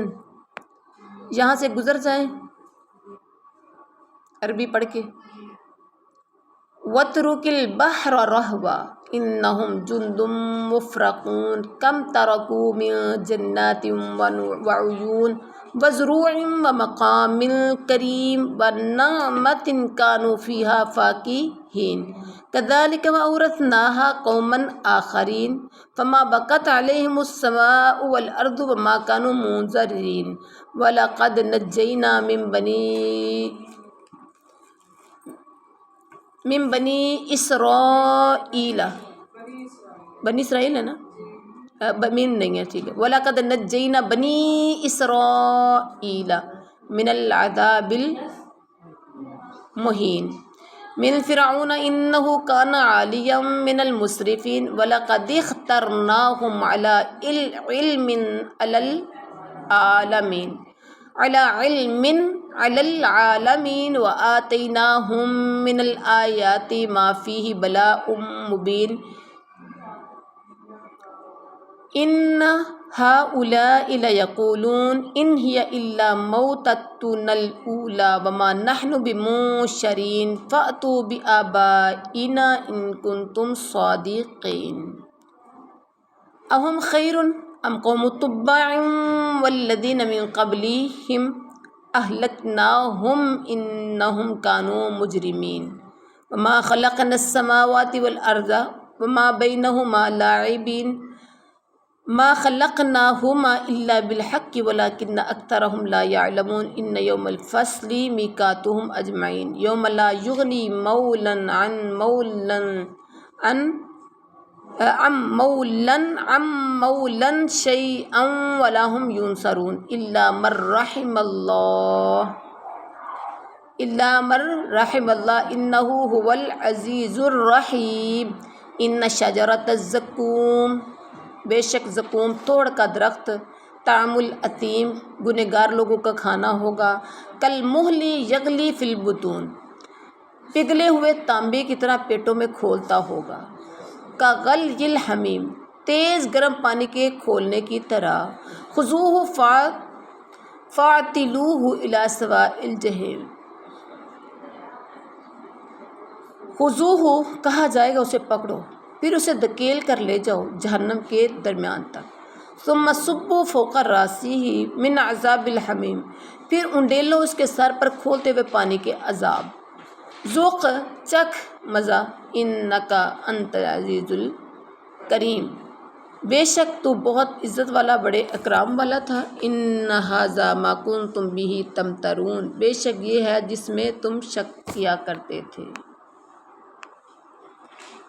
یہاں سے گزر جائیں عربی پڑھ کے۔ وَاتْرُكِ الْبَحْرَ رَهْوًا إِنَّهُمْ جُنْدٌ مُّفْرَغُونَ كَمْ تَرَكُوا مِن جَنَّاتٍ وَعُيُونٍ وَزُرُوعٍ وَمَقَامٍ كَرِيمٍ وَنَعْمَةٍ كَانُوا فِيهَا فَاكِهِينَ كَذَلِكَ وَأَوْرَثْنَاهَا قَوْمًا آخَرِينَ فَمَا بَكَتْ عَلَيْهِمُ السَّمَاءُ وَالْأَرْضُ وَمَا كَانُوا مُنظَرِينَ وَلَقَدْ نَجَّيْنَا من بنی اسرائیل، بنی اسرائیل ہے نا، من نہیں ہے، ٹھیک ہے۔ وَلَقَدْ نَجَّيْنَا بَنِي إِسْرَائِيلَ مِنَ الْعَذَابِ الْمُهِينِ مِنْ فِرْعَوْنَ إِنَّهُ كَانَ عَالِيًا مِنَ الْمُسْرِفِينَ وَلَقَدِ اخْتَرْنَاهُمْ عَلَى عِلْمٍ عَلَى الْعَالَمِينَ وَآتَيْنَاهُمْ مِنَ الْآيَاتِ مَا فِيهِ بَلَاءٌ مُبِينٌ إِنَّ هَؤُلَاءِ لَيَقُولُونَ إِنْ هِيَ إِلَّا مَوْتَتُنَا الْأُولَى وَمَا نَحْنُ بِمُنشَرِينَ فَأْتُوا بِآبَائِنَا إِن كُنتُمْ صَادِقِينَ أَهُمْ خَيْرٌ أَمْ قَوْمُ تُبَّعٍ وَالَّذِينَ مِن قَبْلِهِمْ أَهْلَكْنَاهُمْ إِنَّهُمْ كَانُوا مُجْرِمِينَ وَمَا خَلَقْنَا السَّمَاوَاتِ وَالْأَرْضَ وَمَا بَيْنَهُمَا لَاعِبِينَ مَا خَلَقْنَاهُمَا إِلَّا بِالْحَقِّ وَلَكِنَّ أَكْثَرَهُمْ لَا يَعْلَمُونَ إِنَّ يَوْمَ الْفَصْلِ مِيقَاتُهُمْ أَجْمَعِينَ يَوْمَ لَا يُغْنِي مَوْلًى عَن مَوْلًى شَيْئًا وَلَا هُمْ يُنصَرُونَ إِلَّا مَن رَّحِمَ اللَّهُ إِنَّهُ هُوَ الْعَزِيزُ الرَّحِيمُ إِنَّ شَجَرَتَ الزَّقُّومِ، بے شک زقوم توڑ کا درخت، طعام الاثیم گنہگار لوگوں کا کھانا ہوگا، کالمہل یغلی فی البطون، پگھلے ہوئے تانبے کی طرح پیٹوں میں کھولتا ہوگا، کغلی الحمیم تیز گرم پانی کے کھولنے کی طرح، خذوہ فاعتلوہ الی سواء الجحیم، خذوہ کہا جائے گا اسے پکڑو، پھر اسے دھکیل کر لے جاؤ جہنم کے درمیان تک، ثم صبوا فوق راسہ من عذاب الحمیم، پھر انڈیلو اس کے سر پر کھولتے ہوئے پانی کے عذاب، ذوق چکھ مزہ، انکا انت العزیز الکریم، بے شک تو بہت عزت والا بڑے اکرام والا تھا۔ ان ھذا ما کنتم بہ تمترون، بے شک یہ ہے جس میں تم شک کیا کرتے تھے۔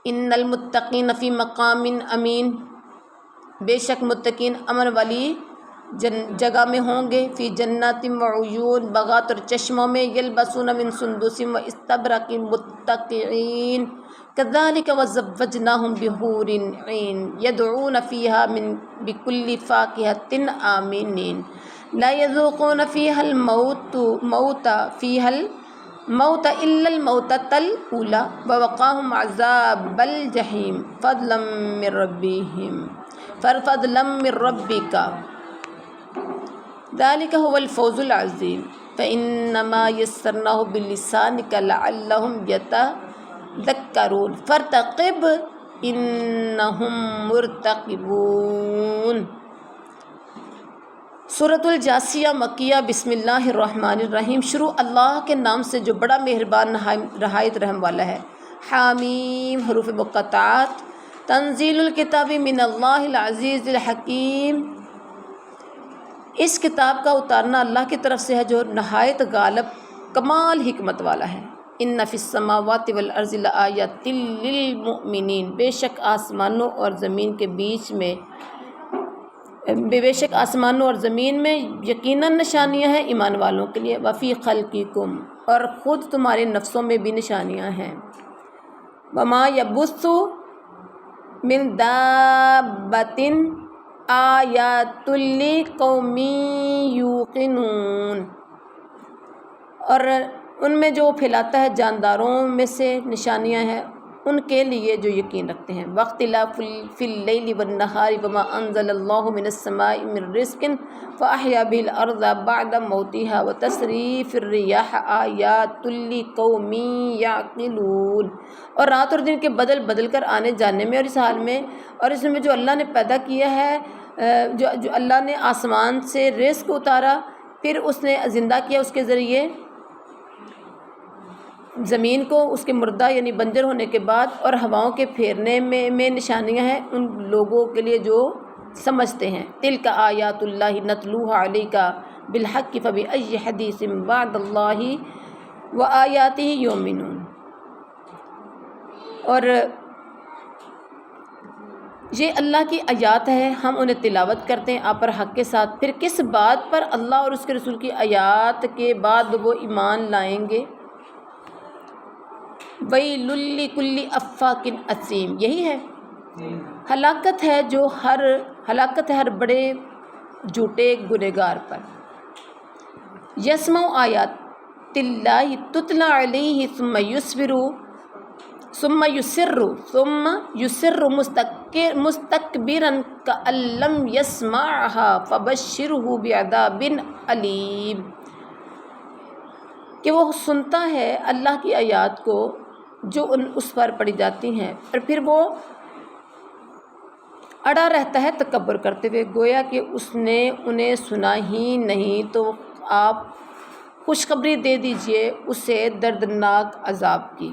ان المتقین فی مقام امین، بے شک متقین امن والی جگہ میں ہوں گے، فی جنات وعیون، باغات اور چشموں میں، یلبسون من سندس و استبرق متکئین، کذالک وزوجناہم بحور عین، یدعون فیہا بکل فاکہۃ آمنین، لا یذوقون فیہا الموت الا الموتۃ الاولی ووقاہم عذاب الجحیم فضلا من ربک ذلک هو الفوز العظیم، فإنما یسرناہ بلسانک لعلہم یتذکرون فارتقب انہم مرتقبون۔ سورۃ الجاثیہ مکیہ، بسم اللہ الرحمن الرحیم، شروع اللہ کے نام سے جو بڑا مہربان نہایت رحم والا ہے۔ حامیم، حروف مقطعات، تنزیل الکتاب من اللہ العزیز الحکیم، اس کتاب کا اتارنا اللہ کی طرف سے ہے جو نہایت غالب کمال حکمت والا ہے۔ ان فی السماوات والارض لآیات للمؤمنین، بے شک آسمانوں اور زمین کے بیچ میں یقیناً نشانیاں ہیں ایمان والوں کے لیے۔ وفی خلقکم، اور خود تمہارے نفسوں میں بھی نشانیاں ہیں۔ وما یبث من دابۃ آیات لقوم یوقنون، اور ان میں جو پھیلاتا ہے جانداروں میں سے نشانیاں ہیں ان کے لیے جو یقین رکھتے ہیں۔ واختلاف فی اللیل والنہار وما انزل اللہ من السماء من رزق فاحیا بہ الارض بعد موتها وتصریف الریاح آیات لقوم یعقلون، اور رات اور دن کے بدل بدل کر آنے جانے میں اور اس حال میں اور اس میں جو اللہ نے پیدا کیا ہے، جو اللہ نے آسمان سے رزق اتارا، پھر اس نے زندہ کیا اس کے ذریعے زمین کو اس کے مردہ یعنی بنجر ہونے کے بعد، اور ہواؤں کے پھیرنے میں نشانیاں ہیں ان لوگوں کے لیے جو سمجھتے ہیں۔ تلک آیات اللہ نتلوها علیک بالحق فبأی حدیث بعد اللہ وآیاتہ یؤمنون، اور یہ اللہ کی آیات ہے، ہم انہیں تلاوت کرتے ہیں آپ پر حق کے ساتھ، پھر کس بات پر اللہ اور اس کے رسول کی آیات کے بعد وہ ایمان لائیں گے۔ ویل لکل افاک اثیم، یہی ہے ہلاکت ہے ہر بڑے جھوٹے گنہگار پر۔ یسمع آیات اللہ تتلی علیہ ثم یصر مستکبرا کأن لم یسمعها فبشرہ بعذاب علیم، کہ وہ سنتا ہے اللہ کی آیات کو جو اس پر پڑھی جاتی ہیں اور پھر وہ اڑا رہتا ہے تکبر کرتے ہوئے، گویا کہ اس نے انہیں سنا ہی نہیں، تو آپ خوشخبری دے دیجئے اسے دردناک عذاب کی۔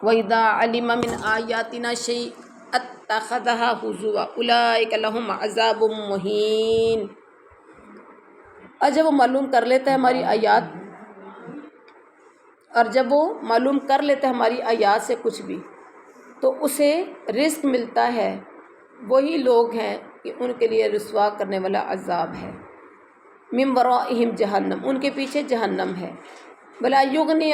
وَإِذَا عَلِمَ مِنْ آيَاتِنَا شَيْئًا اتَّخَذَهَا هُزُوًا أُولَٰئِكَ لَهُمْ عَذَابٌ مُّهِينٌ، اور جب وہ معلوم کر لیتا ہے ہماری آیات سے کچھ بھی، تو اسے رزق ملتا ہے، وہی لوگ ہیں کہ ان کے لیے رسوا کرنے والا عذاب ہے۔ من ورائہم جہنم، ان کے پیچھے جہنم ہے۔ ولا یغنی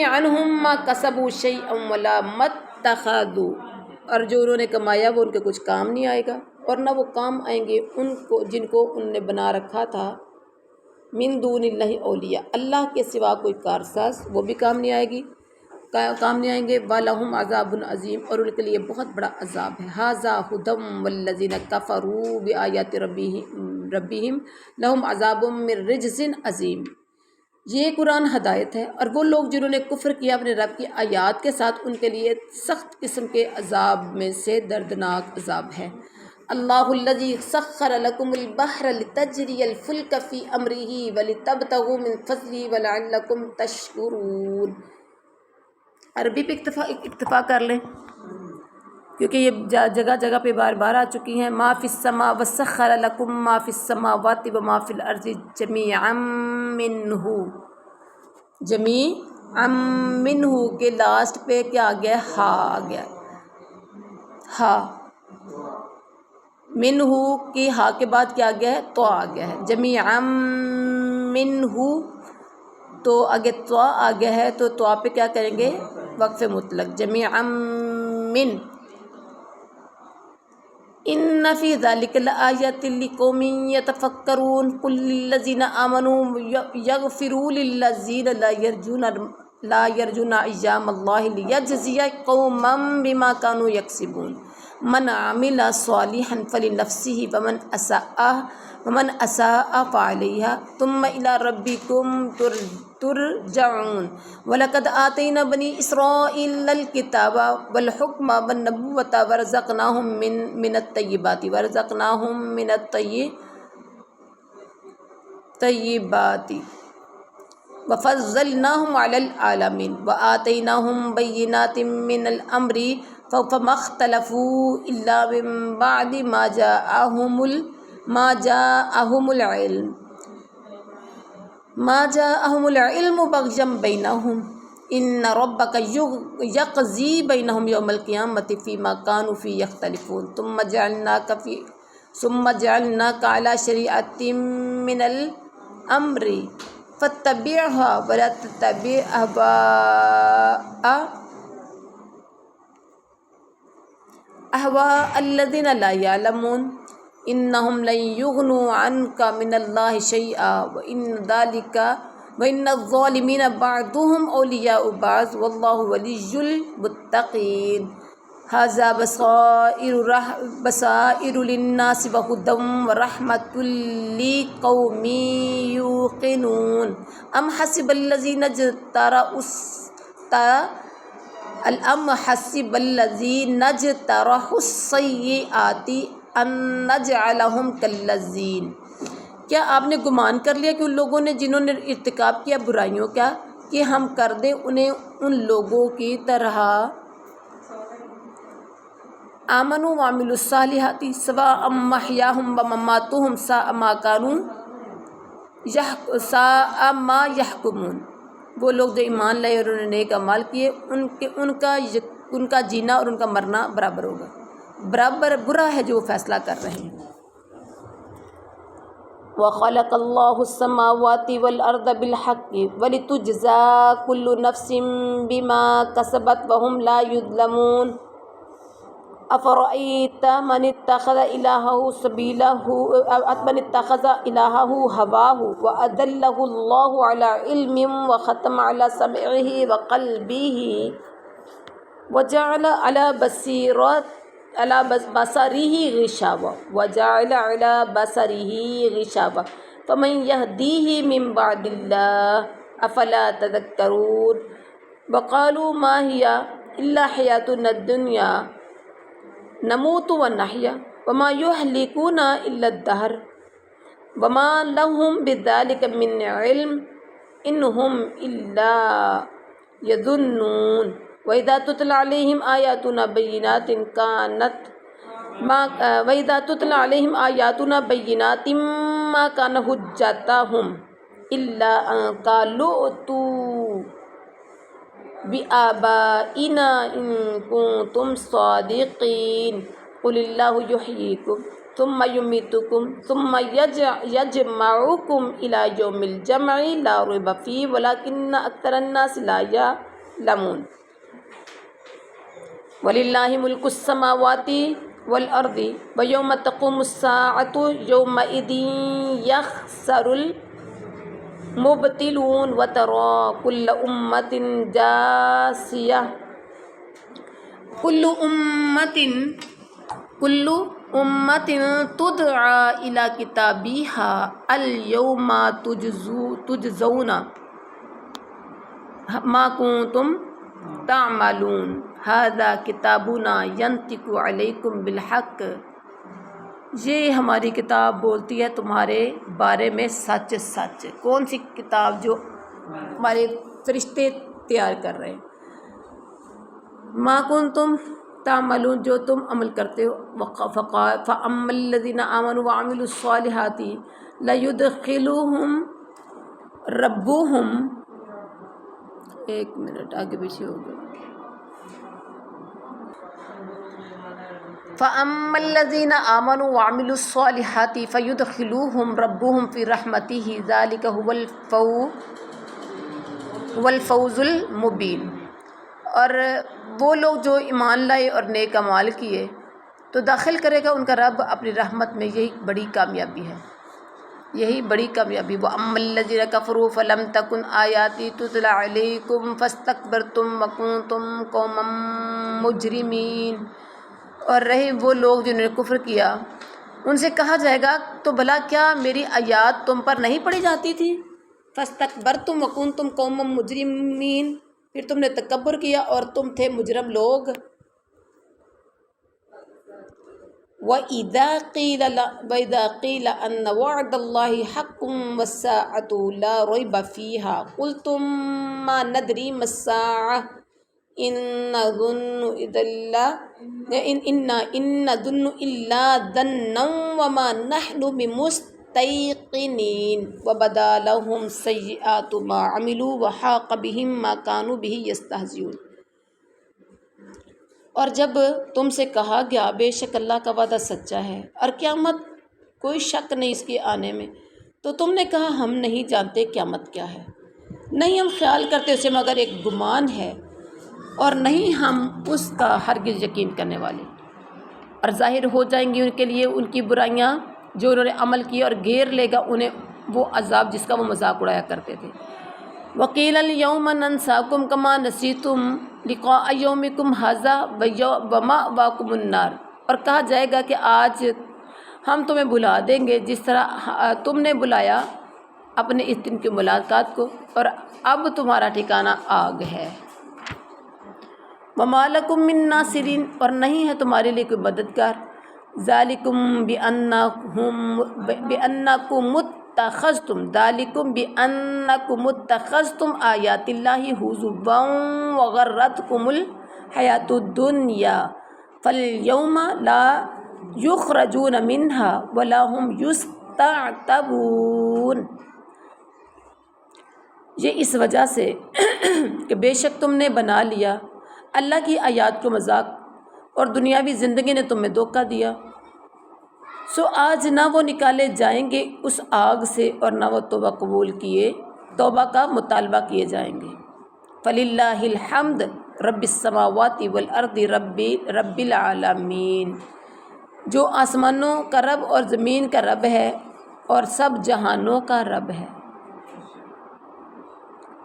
عنہم ما کسبوا شیئا ولا ما اتخذوا، اور جو انہوں نے کمایا وہ ان کے کچھ کام نہیں آئے گا، اور نہ وہ کام آئیں گے ان کو جن کو ان نے بنا رکھا تھا من دون اللہ اولیاء، اللہ کے سوا کوئی کارساز، وہ بھی کام نہیں آئیں گے۔ وَلَهُمْ عَذَابٌ عَظِيمٌ، اور ان کے لیے بہت بڑا عذاب ہے۔ هَذَا هُدًى وَالَّذِينَ كَفَرُوا بِآيَاتِ رَبِّهِمْ لَهُمْ عَذَابٌ مِّن رِجْزٍ عَظِيمٌ، یہ قرآن ہدایت ہے، اور وہ لوگ جنہوں نے کفر کیا اپنے رب کی آیات کے ساتھ ان کے لیے سخت قسم کے عذاب میں سے دردناک عذاب ہے۔ اللہ الذی سخر لکم البحر لتجری الفلک فی امرہ ولتبتغوا من فضلہ ولعلکم تشکرون۔ عربی پہ اکتفا کر لیں کیونکہ یہ جگہ جگہ پہ بار بار آ چکی ہیں۔ ما فی السماء وسخر لکم ما فی السماوات وما فی الارض جمیعا منہ، جمیعا منہ کے لاسٹ پہ کیا آ گیا؟ ہا آ گیا، ہا منہ کی ہا کے بعد کیا آ گیا ہے؟ تو آ گیا ہے۔ جمیعا منہ تو آگے تو آ گیا ہے تو تو پہ کیا کریں گے؟ وقف مطلق، جمیعا من۔ ان فی ذلک لآیات لقوم یتفکرون قل للذین آمنوا یغفروا للذین لا یرجون ایام اللہ لیجزی قوما بما کانوا یکسبون من عمل صالحا فلنفسہ ومن اساء فعلیہا ثم الی ربکم ترجعون وَلَقَدْ آتَيْنَا بَنِي إِسْرَائِيلَ الْكِتَابَ وَالْحُكْمَ وَالنُّبُوَّةَ وَرَزَقْنَاهُم مِّنَ الطَّيِّبَاتِ وَفَضَّلْنَاهُمْ عَلَى الْعَالَمِينَ وَآتَيْنَاهُمْ بَيِّنَاتٍ مِّنَ الْأَمْرِ فَمَا اخْتَلَفُوا إِلَّا مِن بَعْدِ مَا جاءهم العلم بغيا بينهم ان ربك يقضي بينهم يوم القيامة فيما كانوا فيه يختلفون ثم جعلناك على شريعة من الأمر فاتبعها ولا تتبع أهواء الذين لا يعلمون انہم لن یغنوا عنک من اللہ شیئا وان الظالمین بعضهم اولیاء بعض واللہ ولی المتقین ھذا بصائر للناس وہدی ورحمۃ لقوم یوقنون ام حسب الذین اجترحوا السیئات ان نجعلہم کالذین، کیا آپ نے گمان کر لیا کہ ان لوگوں نے جنہوں نے ارتکاب کیا برائیوں کا کہ ہم کر دیں انہیں ان لوگوں کی طرح آمنوا وعملوا الصالحات سواء محیاہم ومماتہم ساء ما یحکمون۔ وہ لوگ جو ایمان لائے اور انہوں نے نیک اعمال کیے ان کا جینا اور ان کا مرنا برابر ہوگا، برابر برا ہے جو وہ فیصلہ کر رہے ہیں۔ وَخَلَقَ اللَّهُ السَّمَاوَاتِ وَالْأَرْضَ بِالْحَقِّ وَلِتُجْزَى كُلُّ نَفْسٍ بِمَا كَسَبَتْ وَهُمْ لَا يُظْلَمُونَ أَفَرَأَيْتَ مَنِ اتَّخَذَ إِلَٰهَهُ هَوَاهُ وَأَضَلَّهُ اللَّهُ عَلَىٰ عِلْمٍ وَخَتَمَ عَلَىٰ سَمْعِهِ وَقَلْبِهِ وَجَعَلَ عَلَىٰ بَصَرِهِ غِشَاوَةً فَمَن يَهْدِيهِ مِن بَعْدِ اللَّهِ أَفَلَا تَذَكَّرُونَ وَقَالُوا مَا هِيَ إِلَّا حَيَاتُنَا الدُّنْيَا نَمُوتُ وَنَحْيَا وَمَا يُهْلِكُنَا إِلَّا الدَّهْرُ وَمَا لَهُم بِذَلِكَ مِنْ عِلْمٍ إِنْ هُمْ إِلَّا يَظُنُّونَ وَإِذَا تُتْلَىٰ عَلَيْهِمْ آيَاتُنَا بَيِّنَاتٍ مَا كَانَ حُجَّتُهُمْ إِلَّا أَن قَالُوا ائْتُوا بِآبَائِنَا إِن كُنتُمْ صَادِقِينَ قُلِ اللَّهُ يُحْيِيكُمْ ثُمَّ يُمِيتُكُمْ ثُمَّ يَجْمَعُكُمْ إِلَىٰ يَوْمِ الْجَمْعِ لَا رَيْبَ فِيهِ وَلَٰكِنَّ أَكْثَرَ النَّاسِ لَا يَعْلَمُونَ وَلِلَّهِ مُلْكُ السَّمَاوَاتِ وَالْأَرْضِ وَيَوْمَ تَقُومُ السَّاعَةُ يَوْمَئِذٍ يَخْسَرُ الْمُبْطِلُونَ وَتَرَىٰ كُلَّ أُمَّةٍ جَاثِيَةً كُلُّ أُمَّةٍ تُدْعَىٰ إِلَىٰ كِتَابِهَا الْيَوْمَ تُجْزَوْنَ مَا كُنتُمْ تَعْمَلُونَ هَٰذَا كِتَابُنَا يَنطِقُ عَلَيْكُم بِالْحَقِّ یہ ہماری کتاب بولتی ہے تمہارے بارے میں سچ سچ۔ کون سی کتاب؟ جو ہمارے فرشتے تیار کر رہے ہیں۔ ما کنتم تعملون، جو تم عمل کرتے ہو۔ فَأَمَّا الَّذِينَ آمَنُوا وَعَمِلُوا الصَّالِحَاتِ لَيُدْخِلُهُمْ رَبُّهُمْ، ایک منٹ آگے پیچھے ہو گیا۔ فَأَمَّا الَّذِينَ آمَنُوا وَعَمِلُوا الصَّالِحَاتِ فَيُدْخِلُهُمْ رَبُّهُمْ فِي رَحْمَتِهِ ذَلِكَ هُوَ الْفَوْزُ الْمُبِينُ۔ اور وہ لوگ جو ایمان لائے اور نیک اعمال کیے تو داخل کرے گا ان کا رب اپنی رحمت میں، یہی بڑی کامیابی ہے، یہی بڑی کامیابی۔ وَأَمَّا الَّذِينَ كَفَرُوا فَلَمْ تَكُنْ آيَاتِي تُتْلَى عَلَيْكُمْ فَاسْتَكْبَرْتُمْ وَكُنْتُمْ قَوْمًا مُجْرِمِينَ۔ اور رہے وہ لوگ جنہوں نے کفر کیا، ان سے کہا جائے گا تو بھلا کیا میری آیات تم پر نہیں پڑھی جاتی تھی؟ فَاسْتَكْبَرْتُمْ وَكُنْتُمْ قَوْمًا مُجْرِمِينَ، پھر تم نے تکبر کیا اور تم تھے مجرم لوگ۔ وَإِذَا قِيلَ أَنَّ وَعْدَ اللَّهِ حَقٌّ وَالسَّاعَةُ لَا رَيْبَ فِيهَا قُلْتُمْ مَا نَدْرِي مَا السَّاعَةُ إِن نَظُنُّ إِلَّا ظَنًّا وَمَا نَحْنُ بِمُسْتَيْقِنِينَ وَبَدَا لَهُمْ سَيِّئَاتُ مَا عَمِلُوا وَحَاقَ بِهِم مَّا كَانُوا بِهِ يَسْتَهْزِئُونَ۔ اور جب تم سے کہا گیا بے شک اللہ کا وعدہ سچا ہے اور قیامت کوئی شک نہیں اس کے آنے میں، تو تم نے کہا ہم نہیں جانتے قیامت کیا ہے، نہیں ہم خیال کرتے اسے مگر ایک گمان ہے، اور نہیں ہم اس کا ہرگز یقین کرنے والے۔ اور ظاہر ہو جائیں گی ان کے لیے ان کی برائیاں جو انہوں نے عمل کی، اور گھیر لے گا انہیں وہ عذاب جس کا وہ مذاق اڑایا کرتے تھے۔ وَقِيلَ الْيَوْمَ نَنْسَاكُمْ كَمَا نَسِيتُمْ لِقَاءَ يَوْمِكُمْ هَٰذَا وَمَأْوَاكُمُ النَّارُ، اور کہا جائے گا کہ آج ہم تمہیں بھلا دیں گے جس طرح تم نے بلایا اپنے اس دن کی ملاقات کو، اور اب تمہارا ٹھکانہ آگ ہے۔ وَمَا لَكُم مِّن نَاصِرِينَ، اور نہیں ہے تمہارے لیے کوئی مددگار۔ ذَلِكُمْ بِأَنَّكُمُ اتَّخَذْتُمْ آيَاتِ اللَّهِ هُزُوًا وَغَرَّتْكُمُ الْحَيَاةُ الدُّنْيَا فَالْيَوْمَ لَا يُخْرَجُونَ مِنْهَا وَلَا هُمْ يُسْتَعْتَبُونَ۔ یہ اس وجہ سے کہ بے شک تم نے بنا لیا اللہ کی آیات کو مذاق، اور دنیاوی زندگی نے تمہیں دھوکہ دیا، سو آج نہ وہ نکالے جائیں گے اس آگ سے اور نہ وہ توبہ کا مطالبہ کیے جائیں گے۔ فَلِلَّهِ الْحَمْدُ رَبِّ السَّمَاوَاتِ وَالْأَرْضِ رَبِّ الْعَالَمِينَ، جو آسمانوں کا رب اور زمین کا رب ہے اور سب جہانوں کا رب ہے۔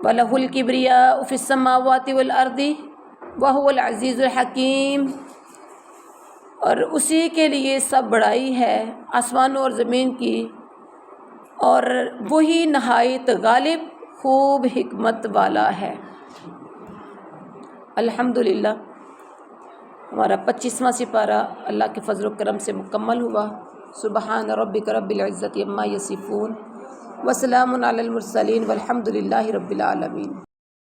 وَلَهُ الْكِبْرِيَاءُ فِي السَّمَاوَاتِ وَالْأَرْضِ وَهُوَ الْعَزِيزُ الْحَكِيمُ، اور اسی کے لیے سب بڑائی ہے آسمانوں اور زمین کی، اور وہی نہایت غالب خوب حکمت والا ہے۔ الحمدللہ ہمارا 25واں سپارہ اللہ کے فضل و کرم سے مکمل ہوا۔ سبحان ربک رب العزت عما یصفون وسلام علی المرسلین والحمد للہ رب العالمین۔